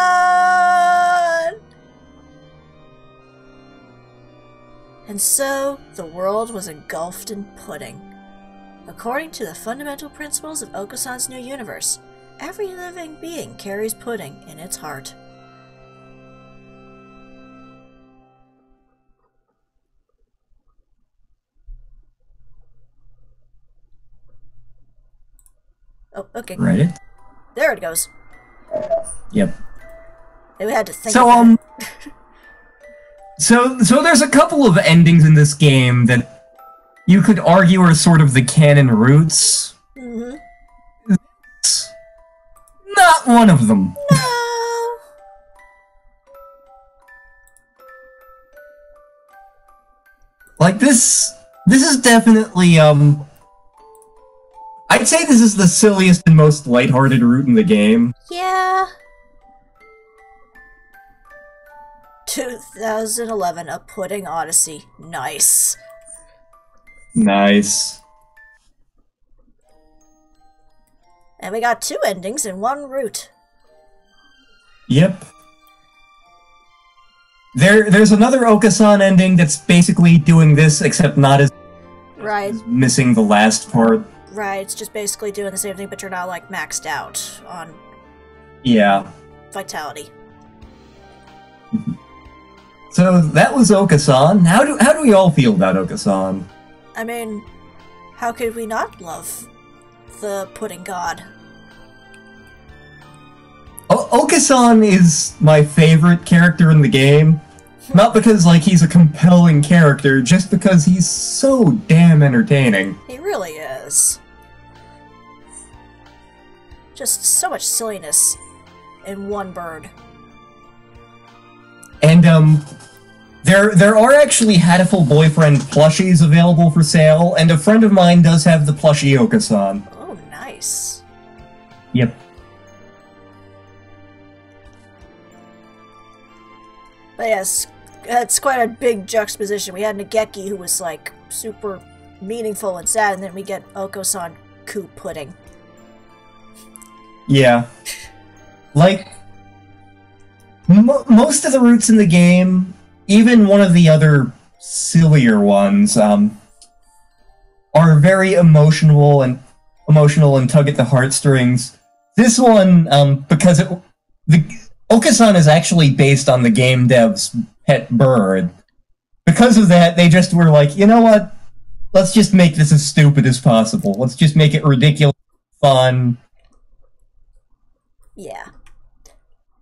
And so, the world was engulfed in pudding. According to the fundamental principles of Oko-san's new universe, every living being carries pudding in its heart. Oh, okay. Right? There it goes. Yep. We had to think So, of that. So there's a couple of endings in this game that you could argue are sort of the canon roots. Mm-hmm. Not one of them. No! Like, this is definitely, I'd say this is the silliest and most lighthearted route in the game. Yeah. 2011, A Pudding Odyssey. Nice. Nice. And we got 2 endings in 1 route. Yep. There's another Okasan ending that's basically doing this, except not as Right. missing the last part. Right, it's just basically doing the same thing, but you're not, like, maxed out on Yeah. vitality. So that was Okasan. How do we all feel about Okasan? I mean, how could we not love the pudding god? Okasan is my favorite character in the game. Not because, like, he's a compelling character, just because he's so damn entertaining. He really is. Just so much silliness in one bird. And, there are actually Hatoful boyfriend plushies available for sale, and a friend of mine does have the plushie Okasan. Oh, nice. Yep. But yes, it's quite a big juxtaposition. We had Nageki, who was, like, super meaningful and sad, and then we get Oko-san Coup Pudding. Yeah. Like, most of the routes in the game, even one of the other sillier ones, are very emotional and tug at the heartstrings. This one, because Okasan is actually based on the game dev's pet bird. Because of that, they just were like, you know what? Let's just make this as stupid as possible. Let's just make it ridiculous, fun. Yeah.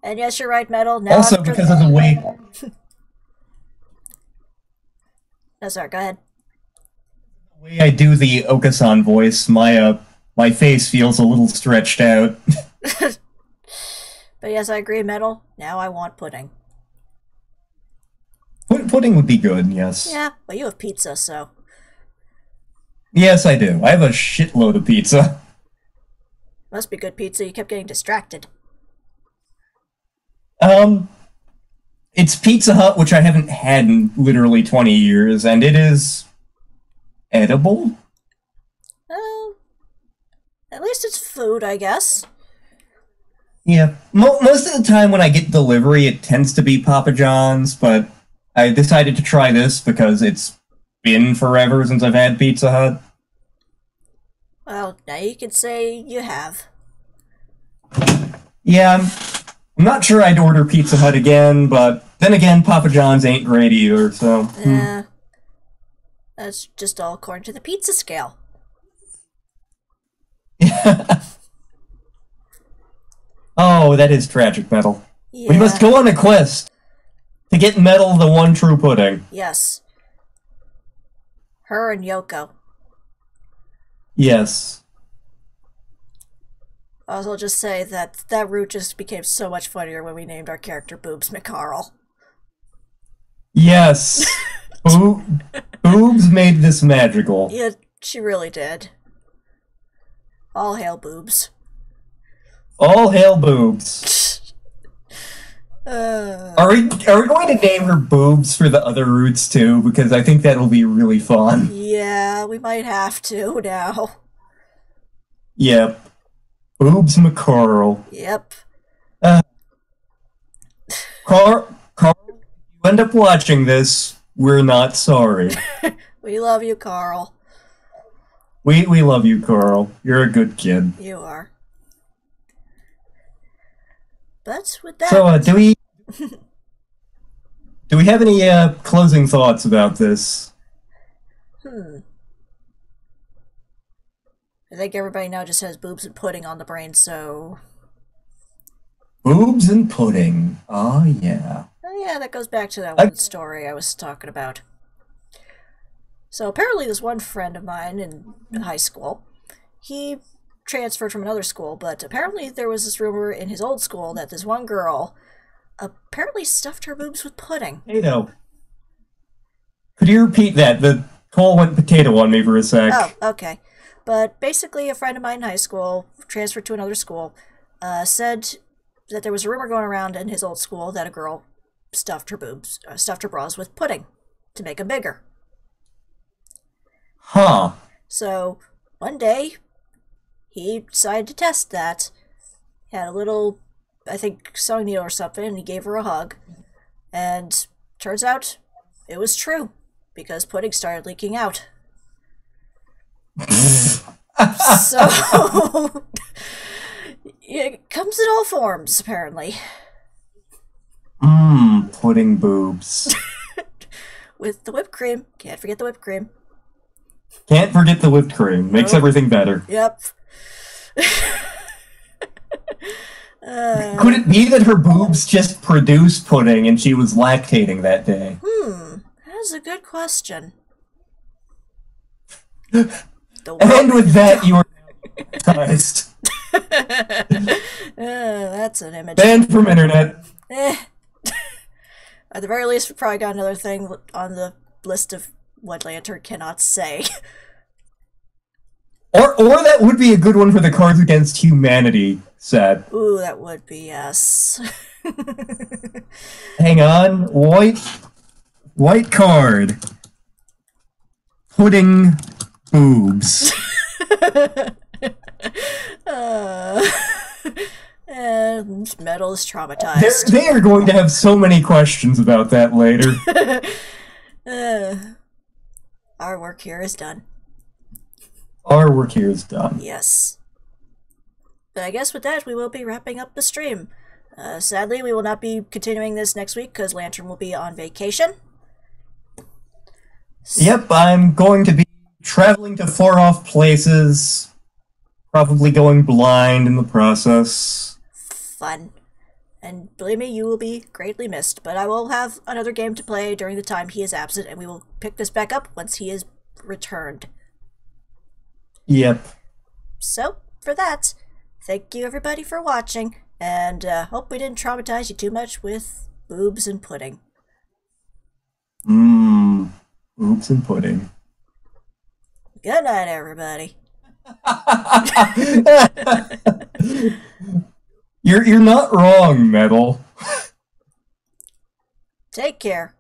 And yes, you're right, Metal. Now Also, because of the way... No, sorry, go ahead. The way I do the Okasan voice, my face feels a little stretched out. But yes, I agree, Metal. Now I want pudding. Pudding would be good, yes. Yeah, but you have pizza, so... Yes, I do. I have a shitload of pizza. Must be good pizza, you kept getting distracted. It's Pizza Hut, which I haven't had in literally 20 years, and it is... edible? At least it's food, I guess. Yeah. Most of the time when I get delivery, it tends to be Papa John's, but I decided to try this because it's been forever since I've had Pizza Hut. Well, now you can say you have. Yeah, I'm not sure I'd order Pizza Hut again, but then again, Papa John's ain't great either, so... Yeah. That's just all according to the pizza scale. Oh, that is tragic, Metal. Yeah. We must go on a quest to get Metal the one true pudding. Yes. Her and Yoko. Yes. I'll just say that that route just became so much funnier when we named our character Boobs McCarl. Yes. Boobs made this magical. Yeah, she really did. All hail Boobs. All hail Boobs. Are we going to name her Boobs for the other routes too? Because I think that'll be really fun. Yeah, we might have to now. Yep. Boobs McCarl. Yep. Carl, if you end up watching this, we're not sorry. We love you, Carl. We love you, Carl. You're a good kid. You are. But with that... So, do we have any closing thoughts about this? I think everybody now just has boobs and pudding on the brain, so... Boobs and pudding. Oh, yeah. Oh yeah, that goes back to that one story I was talking about. So apparently this one friend of mine in high school, he transferred from another school, but apparently there was this rumor in his old school that this one girl apparently stuffed her boobs with pudding. Potato. Could you repeat that? The call went potato on me for a sec. Oh, okay. But basically a friend of mine in high school, transferred to another school, said that there was a rumor going around in his old school that a girl stuffed her bras with pudding to make them bigger. Huh. So, one day, he decided to test that. He had a little, I think, sewing needle or something, and he gave her a hug. And turns out, it was true, because pudding started leaking out. So, it comes in all forms, apparently. Pudding boobs. With the whipped cream. Can't forget the whipped cream. Can't forget the whipped cream. Makes everything better. Yep. Could it be that her boobs just produce pudding and she was lactating that day? That's a good question. And with that, you are baptized. That's an image. Banned from internet. At the very least, we probably got another thing on the list of what Lantern cannot say. Or that would be a good one for the Cards Against Humanity set. Ooh, that would be, yes. Hang on. White card. Pudding boobs. And Metal is traumatized. They are going to have so many questions about that later. Our work here is done. Our work here is done. Yes. But I guess with that, we will be wrapping up the stream. Sadly, we will not be continuing this next week because Lantern will be on vacation. Yep, I'm going to be traveling to far-off places, probably going blind in the process. Fun. And believe me, you will be greatly missed, but I will have another game to play during the time he is absent, and we will pick this back up once he is returned. Yep. So, for that, thank you everybody for watching, and hope we didn't traumatize you too much with boobs and pudding. Boobs and pudding. Good night, everybody. You're not wrong, Metal. Take care.